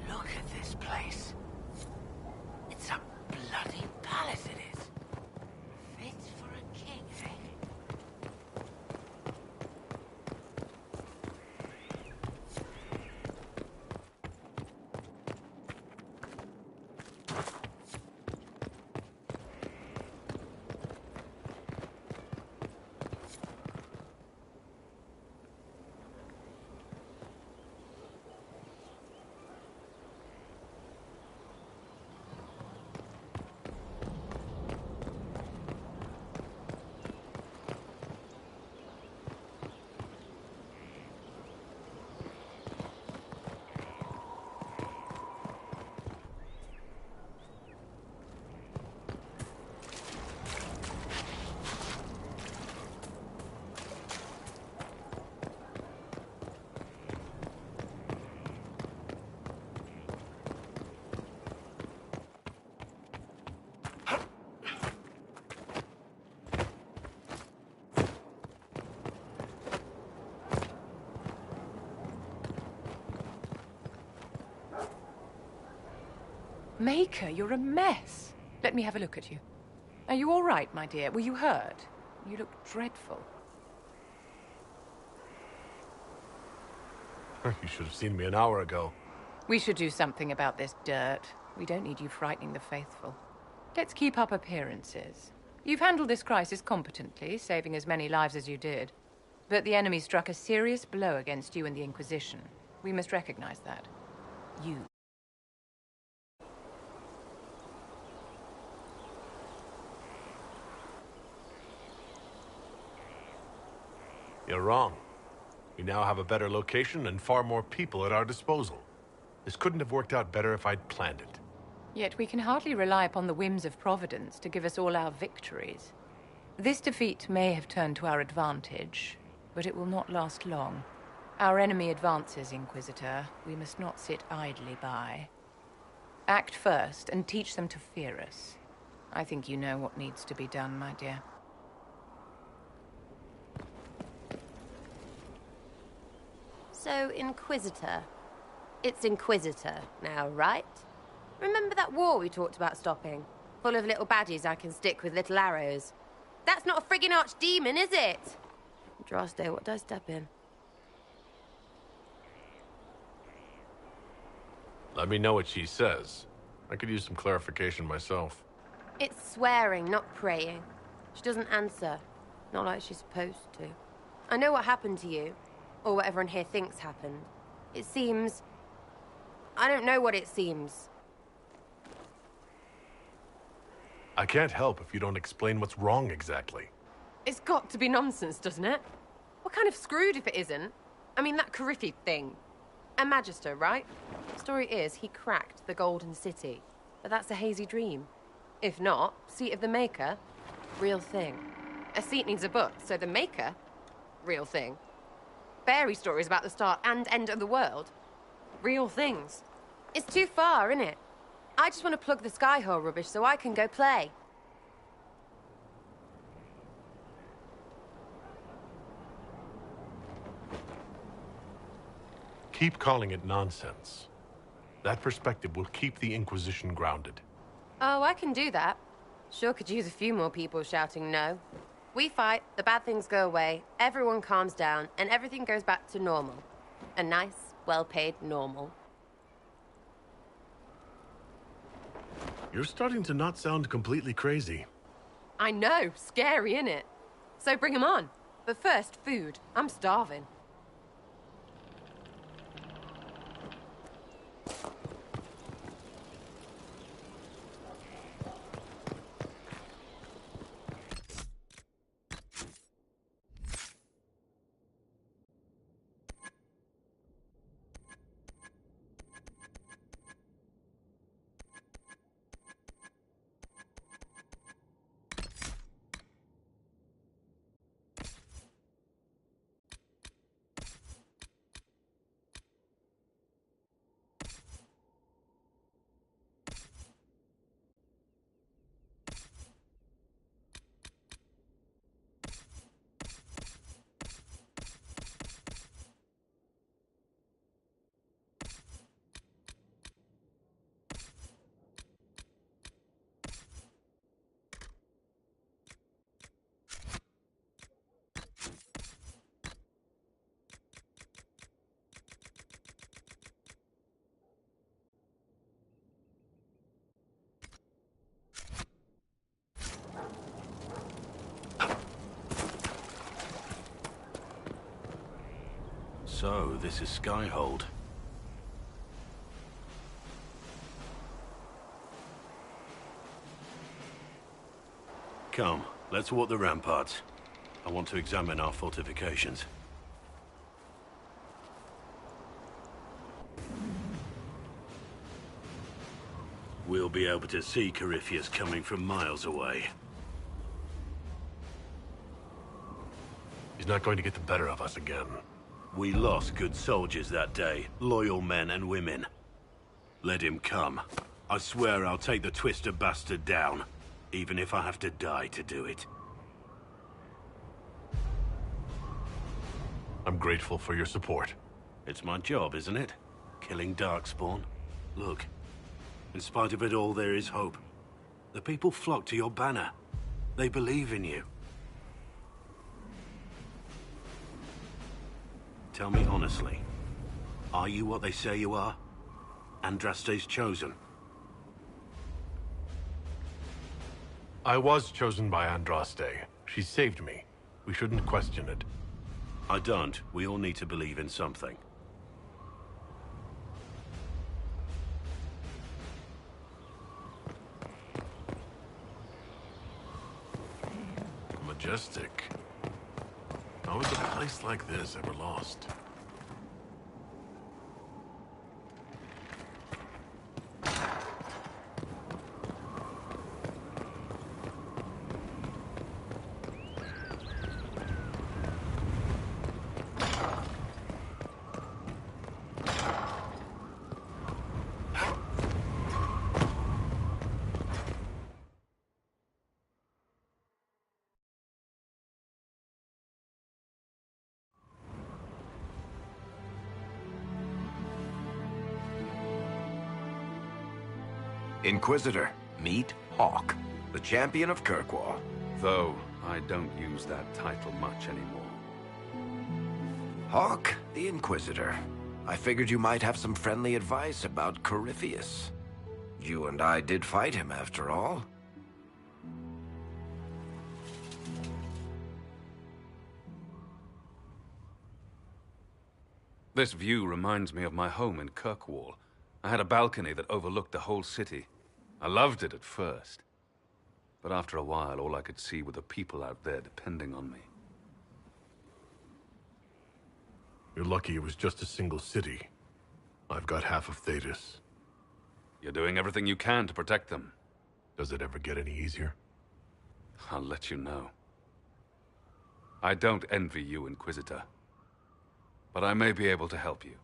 Look at this place. It's a bloody palace, it is. Fit for a king, eh? Maker, you're a mess. Let me have a look at you. Are you all right, my dear? Were you hurt? You look dreadful. You should have seen me an hour ago. We should do something about this dirt. We don't need you frightening the faithful. Let's keep up appearances. You've handled this crisis competently, saving as many lives as you did. But the enemy struck a serious blow against you and the Inquisition. We must recognize that. You. You're wrong. We now have a better location and far more people at our disposal. This couldn't have worked out better if I'd planned it. Yet we can hardly rely upon the whims of Providence to give us all our victories. This defeat may have turned to our advantage, but it will not last long. Our enemy advances, Inquisitor. We must not sit idly by. Act first and teach them to fear us. I think you know what needs to be done, my dear. So, Inquisitor. It's Inquisitor now, right? Remember that war we talked about stopping? Full of little baddies I can stick with little arrows? That's not a friggin' archdemon, is it? Andraste, what did I step in? Let me know what she says. I could use some clarification myself. It's swearing, not praying. She doesn't answer. Not like she's supposed to. I know what happened to you. Or what everyone here thinks happened. It seems... I don't know what it seems. I can't help if you don't explain what's wrong exactly. It's got to be nonsense, doesn't it? We're kind of screwed if it isn't. I mean, that Carifi thing. A Magister, right? Story is, he cracked the Golden City. But that's a hazy dream. If not, Seat of the Maker, real thing. A seat needs a book, so the Maker, real thing. Fairy stories about the start and end of the world, real things. It's too far, isn't it? I just want to plug the Skyhole rubbish so I can go play. Keep calling it nonsense. That perspective will keep the Inquisition grounded. Oh, I can do that. Sure could use a few more people shouting no. We fight, the bad things go away, everyone calms down, and everything goes back to normal. A nice, well-paid normal. You're starting to not sound completely crazy. I know, scary, innit? So bring 'em on. But first, food. I'm starving. So, this is Skyhold. Come, let's walk the ramparts. I want to examine our fortifications. We'll be able to see Carifius coming from miles away. He's not going to get the better of us again. We lost good soldiers that day, loyal men and women. Let him come. I swear I'll take the twister bastard down, even if I have to die to do it. I'm grateful for your support. It's my job, isn't it? Killing Darkspawn. Look, in spite of it all, there is hope. The people flock to your banner. They believe in you. Tell me honestly, are you what they say you are? Andraste's chosen? I was chosen by Andraste. She saved me. We shouldn't question it. I don't. We all need to believe in something. Majestic. How was a place like this ever lost? Inquisitor, meet Hawk, the champion of Kirkwall. Though, I don't use that title much anymore. Hawk, the Inquisitor. I figured you might have some friendly advice about Corypheus. You and I did fight him, after all. This view reminds me of my home in Kirkwall. I had a balcony that overlooked the whole city. I loved it at first. But after a while, all I could see were the people out there depending on me. You're lucky it was just a single city. I've got half of Thetis. You're doing everything you can to protect them. Does it ever get any easier? I'll let you know. I don't envy you, Inquisitor. But I may be able to help you.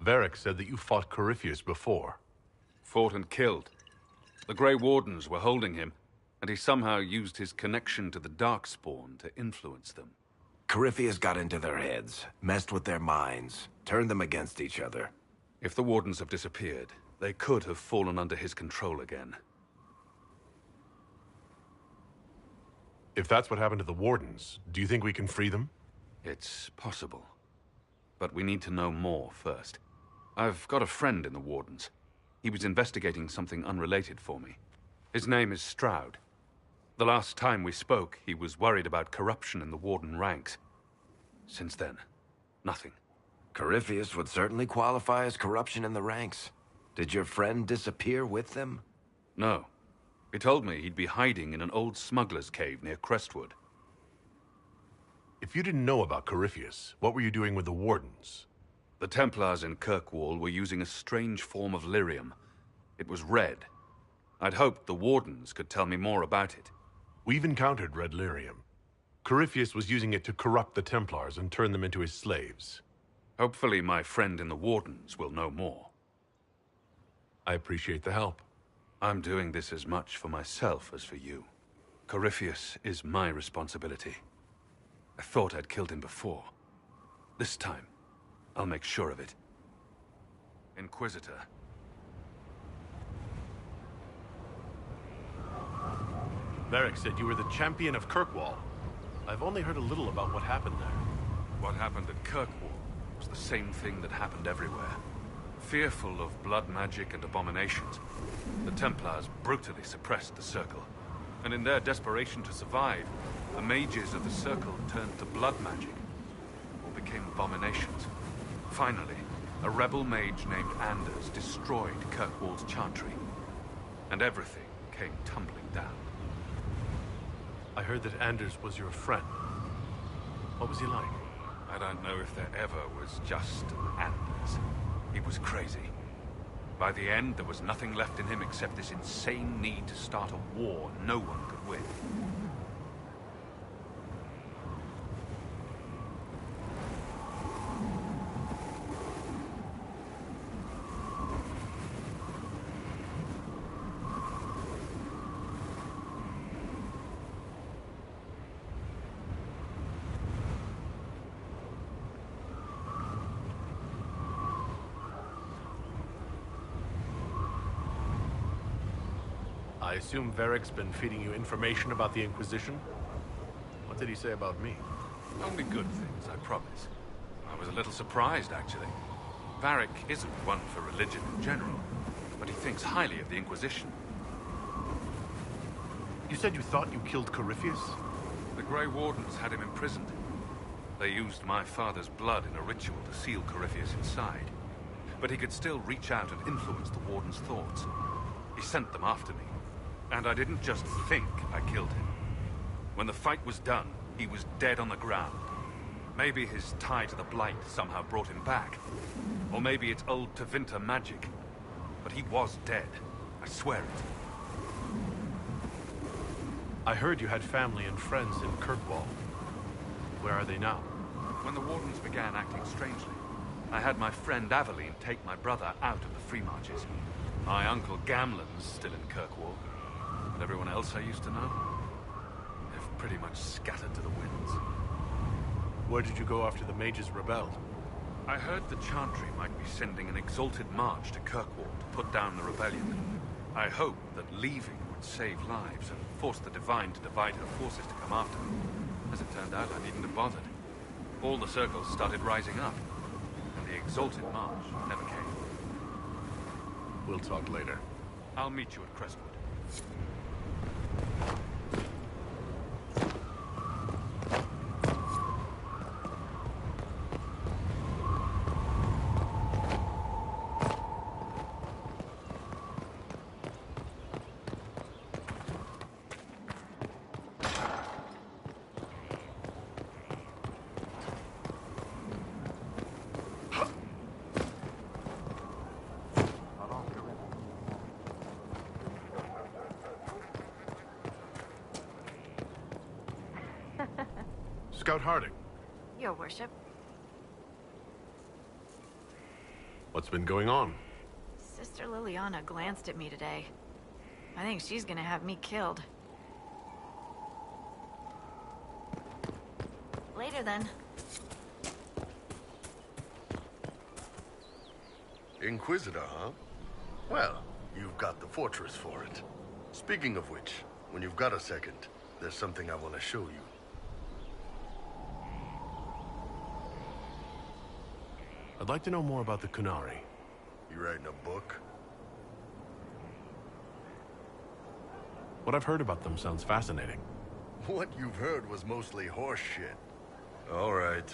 Varric said that you fought Corypheus before. Fought and killed. The Grey Wardens were holding him, and he somehow used his connection to the Darkspawn to influence them. Corypheus got into their heads, messed with their minds, turned them against each other. If the Wardens have disappeared, they could have fallen under his control again. If that's what happened to the Wardens, do you think we can free them? It's possible. But we need to know more first. I've got a friend in the Wardens. He was investigating something unrelated for me. His name is Stroud. The last time we spoke, he was worried about corruption in the Warden ranks. Since then, nothing. Corypheus would certainly qualify as corruption in the ranks. Did your friend disappear with them? No. He told me he'd be hiding in an old smuggler's cave near Crestwood. If you didn't know about Corypheus, what were you doing with the Wardens? The Templars in Kirkwall were using a strange form of lyrium. It was red. I'd hoped the Wardens could tell me more about it. We've encountered red lyrium. Corypheus was using it to corrupt the Templars and turn them into his slaves. Hopefully my friend in the Wardens will know more. I appreciate the help. I'm doing this as much for myself as for you. Corypheus is my responsibility. I thought I'd killed him before. This time, I'll make sure of it. Inquisitor. Varric said you were the champion of Kirkwall. I've only heard a little about what happened there. What happened at Kirkwall was the same thing that happened everywhere. Fearful of blood magic and abominations, the Templars brutally suppressed the Circle. And in their desperation to survive, the mages of the Circle turned to blood magic, or became abominations. Finally, a rebel mage named Anders destroyed Kirkwall's chantry, and everything came tumbling down. I heard that Anders was your friend. What was he like? I don't know if there ever was just an Anders. He was crazy. By the end, there was nothing left in him except this insane need to start a war no one could win. I assume Varric's been feeding you information about the Inquisition? What did he say about me? Only good things, I promise. I was a little surprised, actually. Varric isn't one for religion in general, but he thinks highly of the Inquisition. You said you thought you killed Corypheus? The Grey Wardens had him imprisoned. They used my father's blood in a ritual to seal Corypheus inside. But he could still reach out and influence the Warden's thoughts. He sent them after me. And I didn't just think I killed him. When the fight was done, he was dead on the ground. Maybe his tie to the Blight somehow brought him back. Or maybe it's old Tevinter magic. But he was dead. I swear it. I heard you had family and friends in Kirkwall. Where are they now? When the Wardens began acting strangely, I had my friend Aveline take my brother out of the Free Marches. My uncle Gamlen's still in Kirkwall. But everyone else I used to know, they've pretty much scattered to the winds. Where did you go after the mages rebelled? I heard the Chantry might be sending an exalted march to Kirkwall to put down the rebellion. I hoped that leaving would and save lives and force the Divine to divide her forces to come after me. As it turned out, I needn't have bothered. All the circles started rising up, and the exalted march never came. We'll talk later. I'll meet you at Crestwood. Scout Harding. Your worship. What's been going on? Sister Liliana glanced at me today. I think she's gonna have me killed. Later then. Inquisitor, huh? Well, you've got the fortress for it. Speaking of which, when you've got a second, there's something I want to show you. I'd like to know more about the Kunari. You writing a book? What I've heard about them sounds fascinating. What you've heard was mostly horse shit. All right,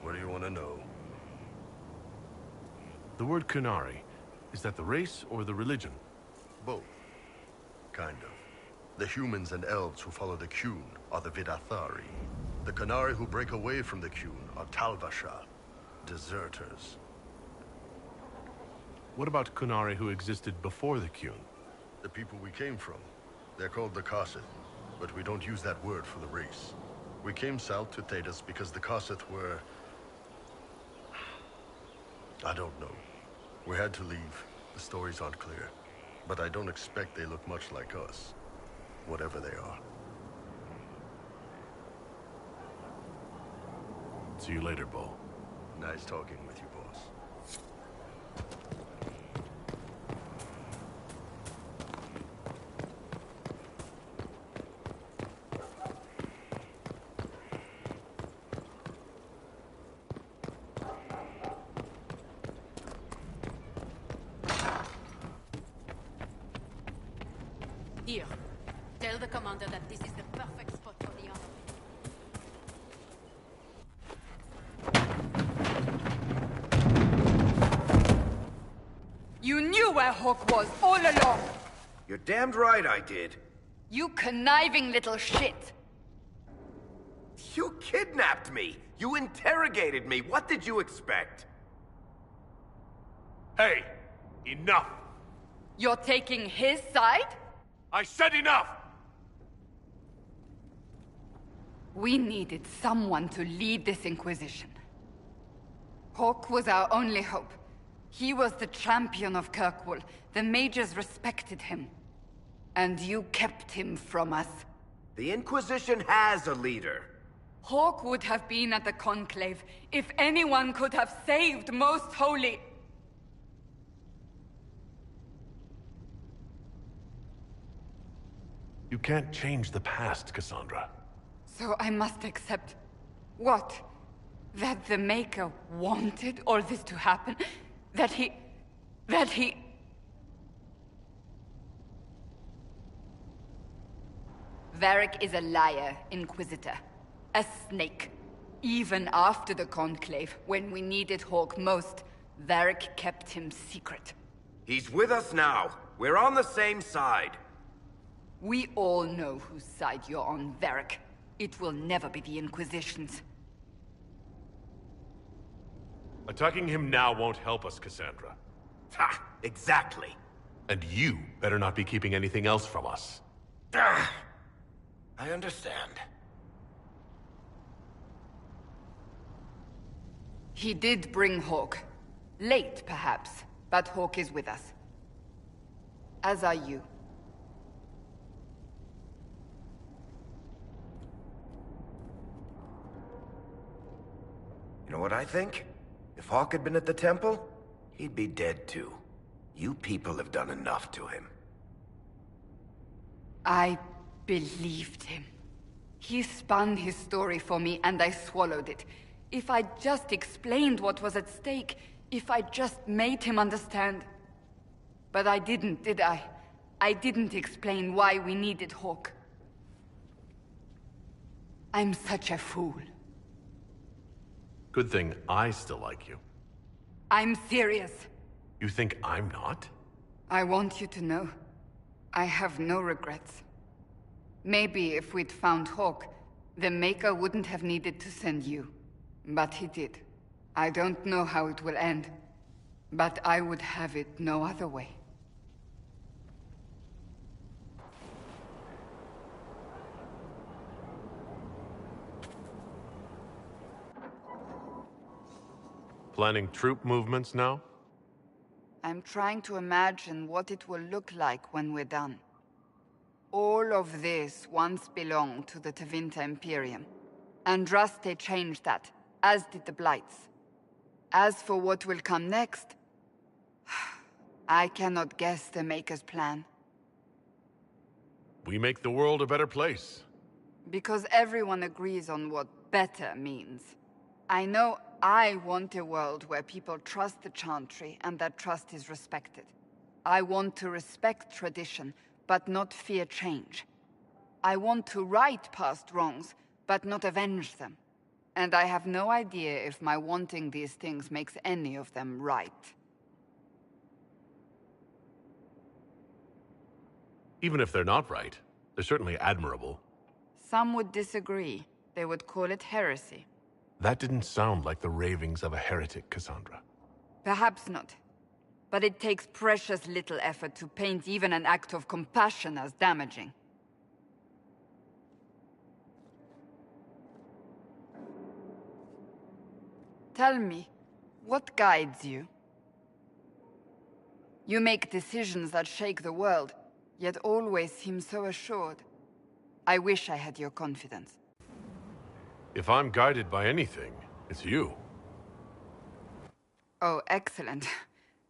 what do you want to know? The word Kunari, is that the race or the religion? Both. Kind of. The humans and elves who follow the Qun are the Vidathari. The Kunari who break away from the Qun are Talvasha, deserters. What about Kunari who existed before the Qun? The people we came from. They're called the Kossith, but we don't use that word for the race. We came south to Thedas because the Kossith were... I don't know. We had to leave. The stories aren't clear. But I don't expect they look much like us. Whatever they are. See you later, Bo. Nice talking with you, boss. Here, tell the commander that this is the perfect spot for the army. You knew where Hawk was all along! You're damned right I did. You conniving little shit! You kidnapped me! You interrogated me! What did you expect? Hey! Enough! You're taking his side? I said enough! We needed someone to lead this Inquisition. Hawk was our only hope. He was the champion of Kirkwall. The mages respected him. And you kept him from us. The Inquisition has a leader. Hawk would have been at the Conclave if anyone could have saved Most Holy. You can't change the past, Cassandra. So I must accept... what? That the Maker wanted all this to happen? That he... Varric is a liar, Inquisitor. A snake. Even after the Conclave, when we needed Hawk most, Varric kept him secret. He's with us now. We're on the same side. We all know whose side you're on, Varric. It will never be the Inquisition's. Attacking him now won't help us, Cassandra. Ha! Exactly. And you better not be keeping anything else from us. I understand. He did bring Hawk. Late, perhaps, but Hawk is with us. As are you. You know what I think? If Hawk had been at the temple, he'd be dead too. You people have done enough to him. I believed him. He spun his story for me, and I swallowed it. If I just explained what was at stake, if I just made him understand. But I didn't, did I? I didn't explain why we needed Hawk. I'm such a fool. Good thing I still like you. I'm serious. You think I'm not? I want you to know, I have no regrets. Maybe if we'd found Hawk, the Maker wouldn't have needed to send you. But he did. I don't know how it will end, but I would have it no other way. Planning troop movements now? I'm trying to imagine what it will look like when we're done. All of this once belonged to the Tevinter Imperium. Andraste changed that, as did the Blights. As for what will come next, I cannot guess the Maker's plan. We make the world a better place. Because everyone agrees on what better means. I know I want a world where people trust the Chantry and that trust is respected. I want to respect tradition, but not fear change. I want to right past wrongs, but not avenge them. And I have no idea if my wanting these things makes any of them right. Even if they're not right, they're certainly admirable. Some would disagree. They would call it heresy. That didn't sound like the ravings of a heretic, Cassandra. Perhaps not. But it takes precious little effort to paint even an act of compassion as damaging. Tell me, what guides you? You make decisions that shake the world, yet always seem so assured. I wish I had your confidence. If I'm guided by anything, it's you. Oh, excellent.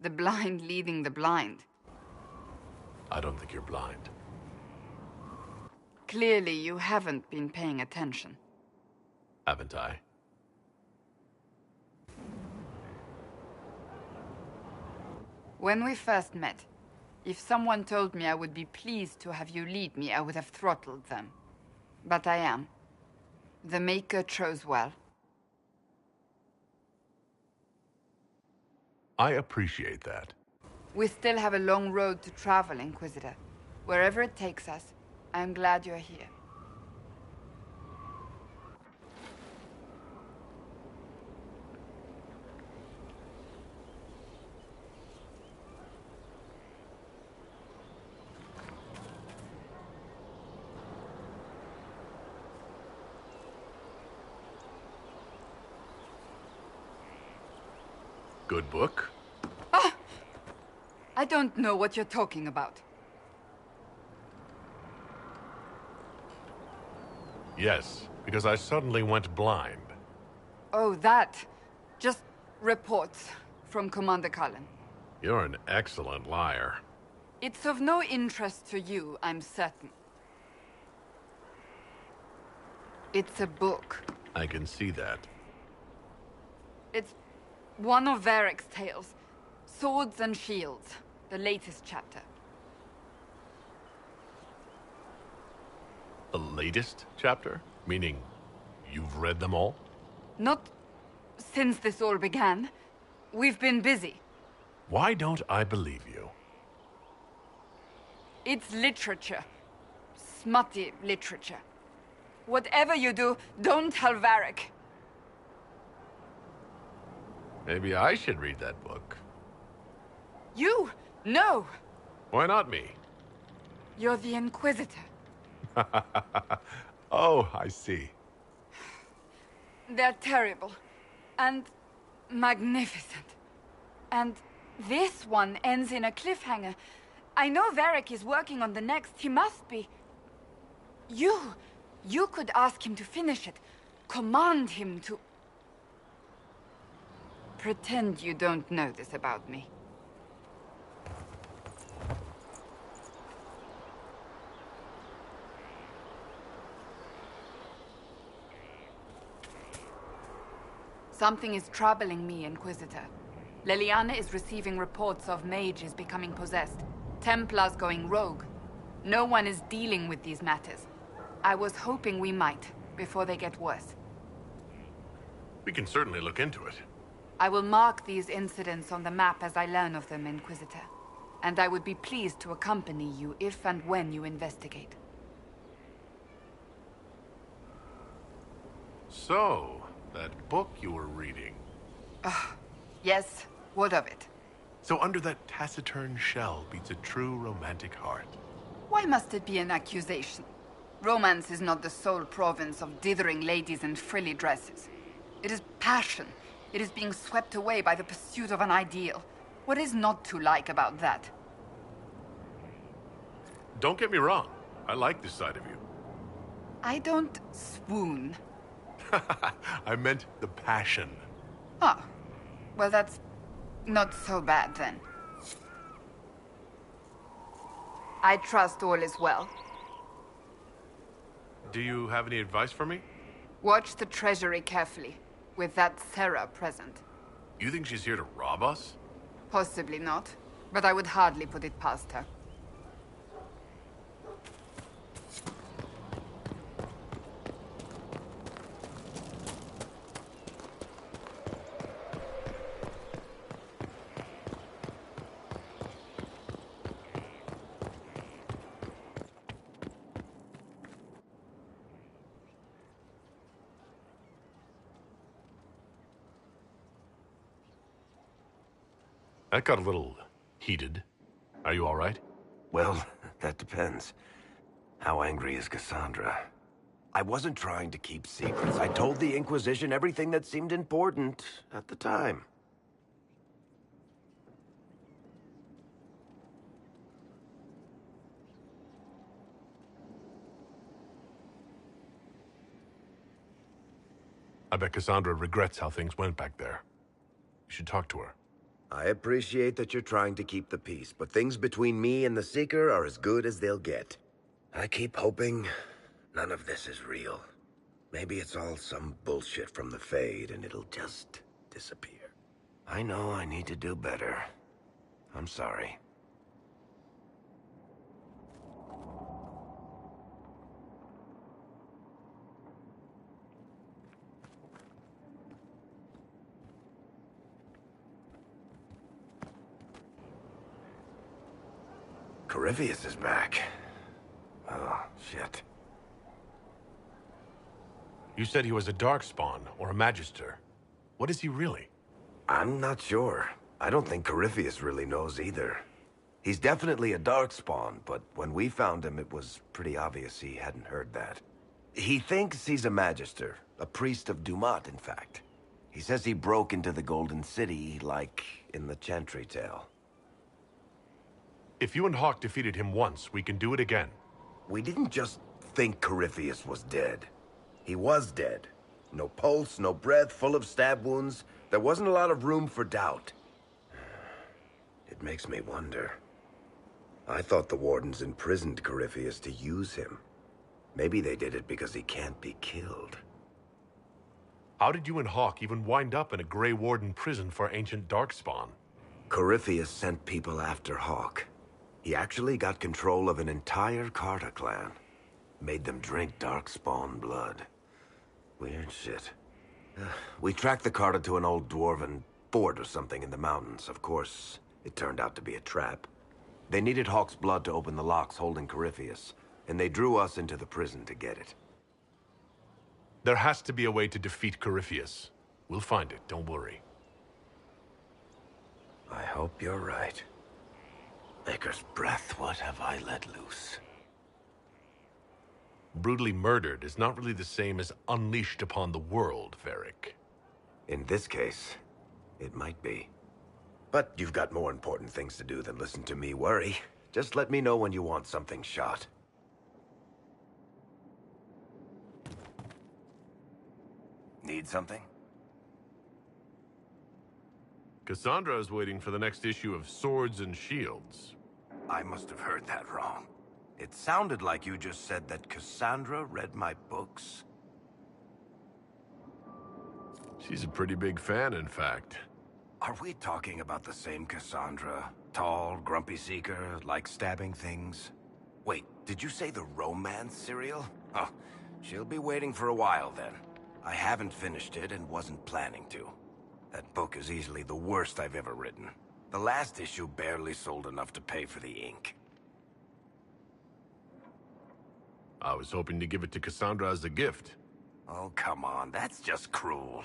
The blind leading the blind. I don't think you're blind. Clearly, you haven't been paying attention. Haven't I? When we first met, if someone told me I would be pleased to have you lead me, I would have throttled them. But I am. The Maker chose well. I appreciate that. We still have a long road to travel, Inquisitor. Wherever it takes us, I'm glad you're here. Good book? Ah! I don't know what you're talking about. Yes, because I suddenly went blind. Oh, that. Just reports from Commander Cullen. You're an excellent liar. It's of no interest to you, I'm certain. It's a book. I can see that. It's one of Varek's tales. Swords and Shields, the latest chapter. The latest chapter? Meaning, you've read them all? Not since this all began. We've been busy. Why don't I believe you? It's literature. Smutty literature. Whatever you do, don't tell Varek. Maybe I should read that book. You? No! Why not me? You're the Inquisitor. Oh, I see. They're terrible. And magnificent. And this one ends in a cliffhanger. I know Varek is working on the next. He must be. You could ask him to finish it. Command him to... Pretend you don't know this about me. Something is troubling me, Inquisitor. Leliana is receiving reports of mages becoming possessed, Templars going rogue. No one is dealing with these matters. I was hoping we might, before they get worse. We can certainly look into it. I will mark these incidents on the map as I learn of them, Inquisitor. And I would be pleased to accompany you if and when you investigate. So, that book you were reading. Yes, what of it? So under that taciturn shell beats a true romantic heart. Why must it be an accusation? Romance is not the sole province of dithering ladies in frilly dresses. It is passion. It is being swept away by the pursuit of an ideal. What is not to like about that? Don't get me wrong. I like this side of you. I don't swoon. I meant the passion. Ah, well, that's not so bad then. I trust all is well. Do you have any advice for me? Watch the treasury carefully, with that Sarah present. You think she's here to rob us? Possibly not, but I would hardly put it past her. That got a little heated. Are you all right? Well, that depends. How angry is Cassandra? I wasn't trying to keep secrets. I told the Inquisition everything that seemed important at the time. I bet Cassandra regrets how things went back there. You should talk to her. I appreciate that you're trying to keep the peace, but things between me and the Seeker are as good as they'll get. I keep hoping none of this is real. Maybe it's all some bullshit from the Fade and it'll just disappear. I know I need to do better. I'm sorry. Corypheus is back. Oh, shit. You said he was a Darkspawn, or a Magister. What is he really? I'm not sure. I don't think Corypheus really knows either. He's definitely a Darkspawn, but when we found him, it was pretty obvious he hadn't heard that. He thinks he's a Magister, a priest of Dumat, in fact. He says he broke into the Golden City, like in the Chantry tale. If you and Hawk defeated him once, we can do it again. We didn't just think Corypheus was dead. He was dead. No pulse, no breath, full of stab wounds. There wasn't a lot of room for doubt. It makes me wonder. I thought the Wardens imprisoned Corypheus to use him. Maybe they did it because he can't be killed. How did you and Hawk even wind up in a Grey Warden prison for ancient Darkspawn? Corypheus sent people after Hawk. He actually got control of an entire Carta clan. Made them drink Darkspawn blood. Weird shit. We tracked the Carta to an old dwarven fort or something in the mountains. Of course, it turned out to be a trap. They needed Hawk's blood to open the locks holding Corypheus, and they drew us into the prison to get it. There has to be a way to defeat Corypheus. We'll find it, don't worry. I hope you're right. Maker's breath, what have I let loose? Brutally murdered is not really the same as unleashed upon the world, Varric. In this case, it might be. But you've got more important things to do than listen to me worry. Just let me know when you want something shot. Need something? Cassandra is waiting for the next issue of Swords and Shields. I must have heard that wrong. It sounded like you just said that Cassandra read my books. She's a pretty big fan, in fact. Are we talking about the same Cassandra? Tall, grumpy seeker, like stabbing things? Wait, did you say the romance serial? Oh, she'll be waiting for a while then. I haven't finished it and wasn't planning to. That book is easily the worst I've ever written. The last issue barely sold enough to pay for the ink. I was hoping to give it to Cassandra as a gift. Oh, come on, that's just cruel.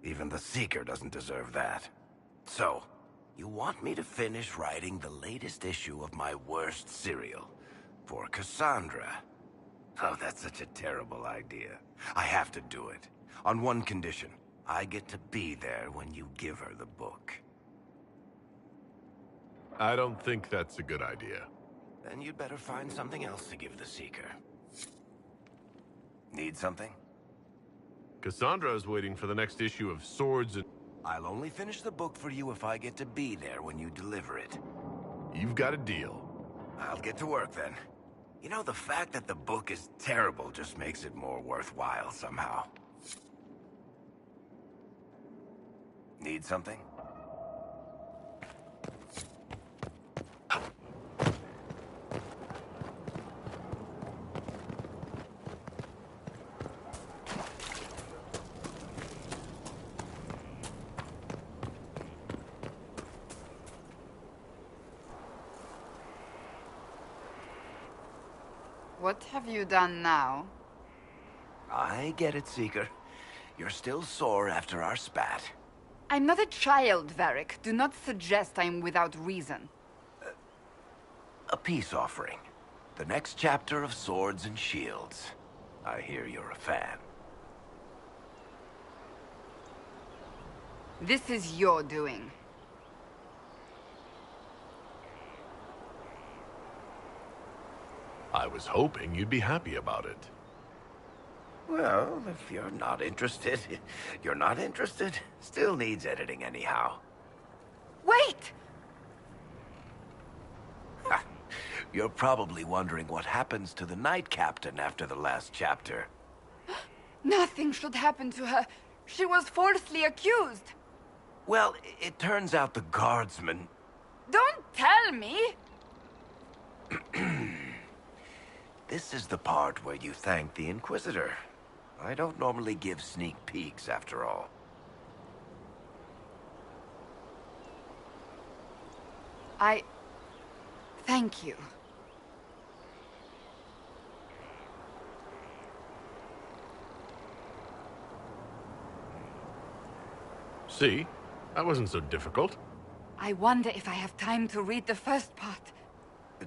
Even the Seeker doesn't deserve that. So, you want me to finish writing the latest issue of my worst serial for Cassandra? Oh, that's such a terrible idea. I have to do it. On one condition. I get to be there when you give her the book. I don't think that's a good idea. Then you'd better find something else to give the Seeker. Need something? Cassandra is waiting for the next issue of Swords and... I'll only finish the book for you if I get to be there when you deliver it. You've got a deal. I'll get to work then. You know, the fact that the book is terrible just makes it more worthwhile somehow. Need something? What have you done now? I get it, Seeker. You're still sore after our spat. I'm not a child, Varric. Do not suggest I'm without reason. A peace offering. The next chapter of Swords and Shields. I hear you're a fan. This is your doing. I was hoping you'd be happy about it. Well, if you're not interested, you're not interested. Still needs editing anyhow. Wait! You're probably wondering what happens to the Knight Captain after the last chapter. Nothing should happen to her. She was falsely accused. Well, it turns out the guardsman... Don't tell me! This is the part where you thank the Inquisitor. I don't normally give sneak peeks, after all. Thank you. See? That wasn't so difficult. I wonder if I have time to read the first part.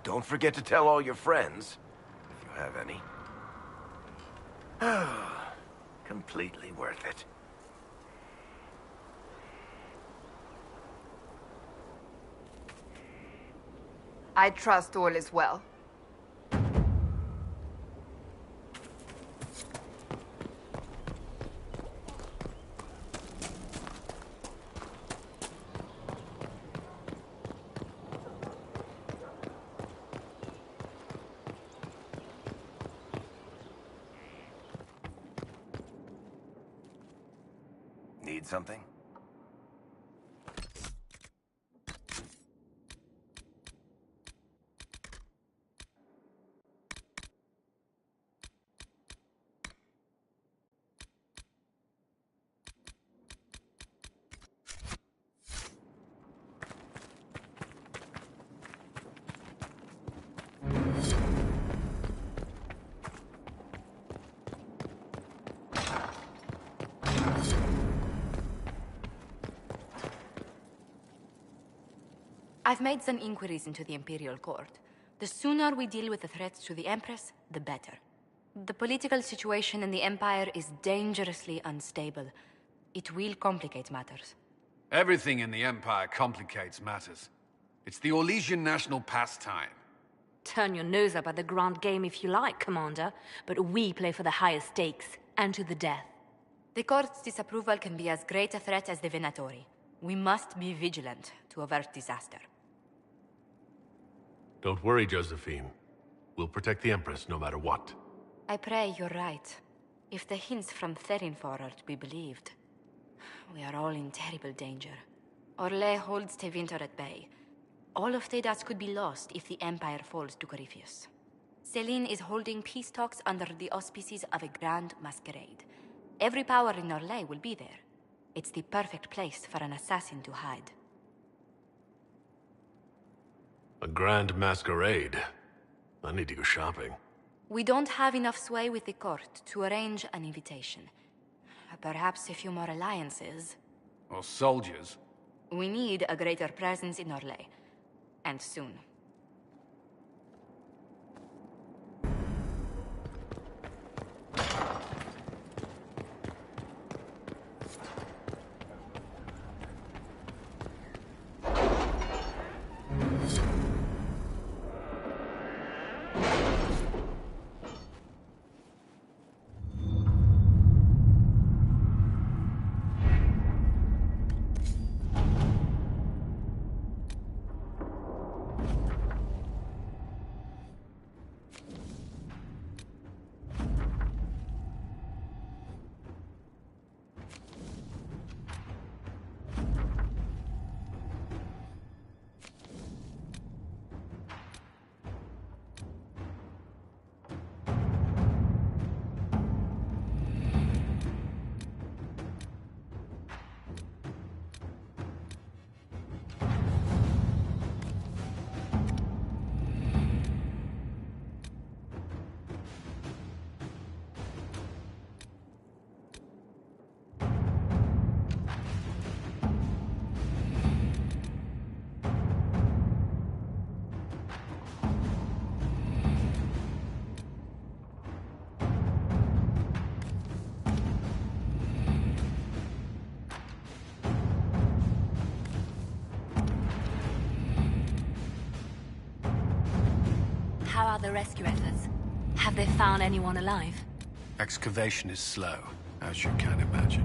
Don't forget to tell all your friends, if you have any. Completely worth it. I trust all is well. Need something? I've made some inquiries into the Imperial Court. The sooner we deal with the threats to the Empress, the better. The political situation in the Empire is dangerously unstable. It will complicate matters. Everything in the Empire complicates matters. It's the Orlesian national pastime. Turn your nose up at the grand game if you like, Commander, but we play for the highest stakes, and to the death. The Court's disapproval can be as great a threat as the Venatori. We must be vigilant to avert disaster. Don't worry, Josephine. We'll protect the Empress no matter what. I pray you're right. If the hints from Therinfor are to be believed. We are all in terrible danger. Orlais holds Tevinter at bay. All of Thedas could be lost if the Empire falls to Corypheus. Selene is holding peace talks under the auspices of a grand masquerade. Every power in Orlais will be there. It's the perfect place for an assassin to hide. A grand masquerade? I need to go shopping. We don't have enough sway with the court to arrange an invitation. Perhaps a few more alliances. Or soldiers. We need a greater presence in Orlais. And soon. How are the rescue efforts? Have they found anyone alive? Excavation is slow, as you can imagine.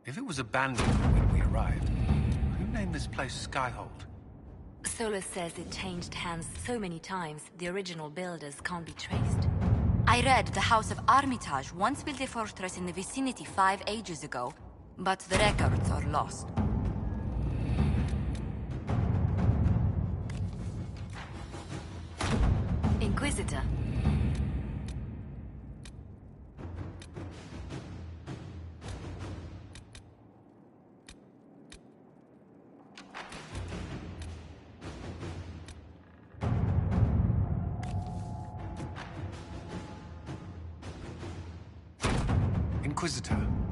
If it was abandoned when we arrived, who named this place Skyhold? Solus says it changed hands so many times, the original builders can't be traced. I read the House of Armitage once built a fortress in the vicinity 5 ages ago, but the records are lost. Inquisitor. Inquisitor.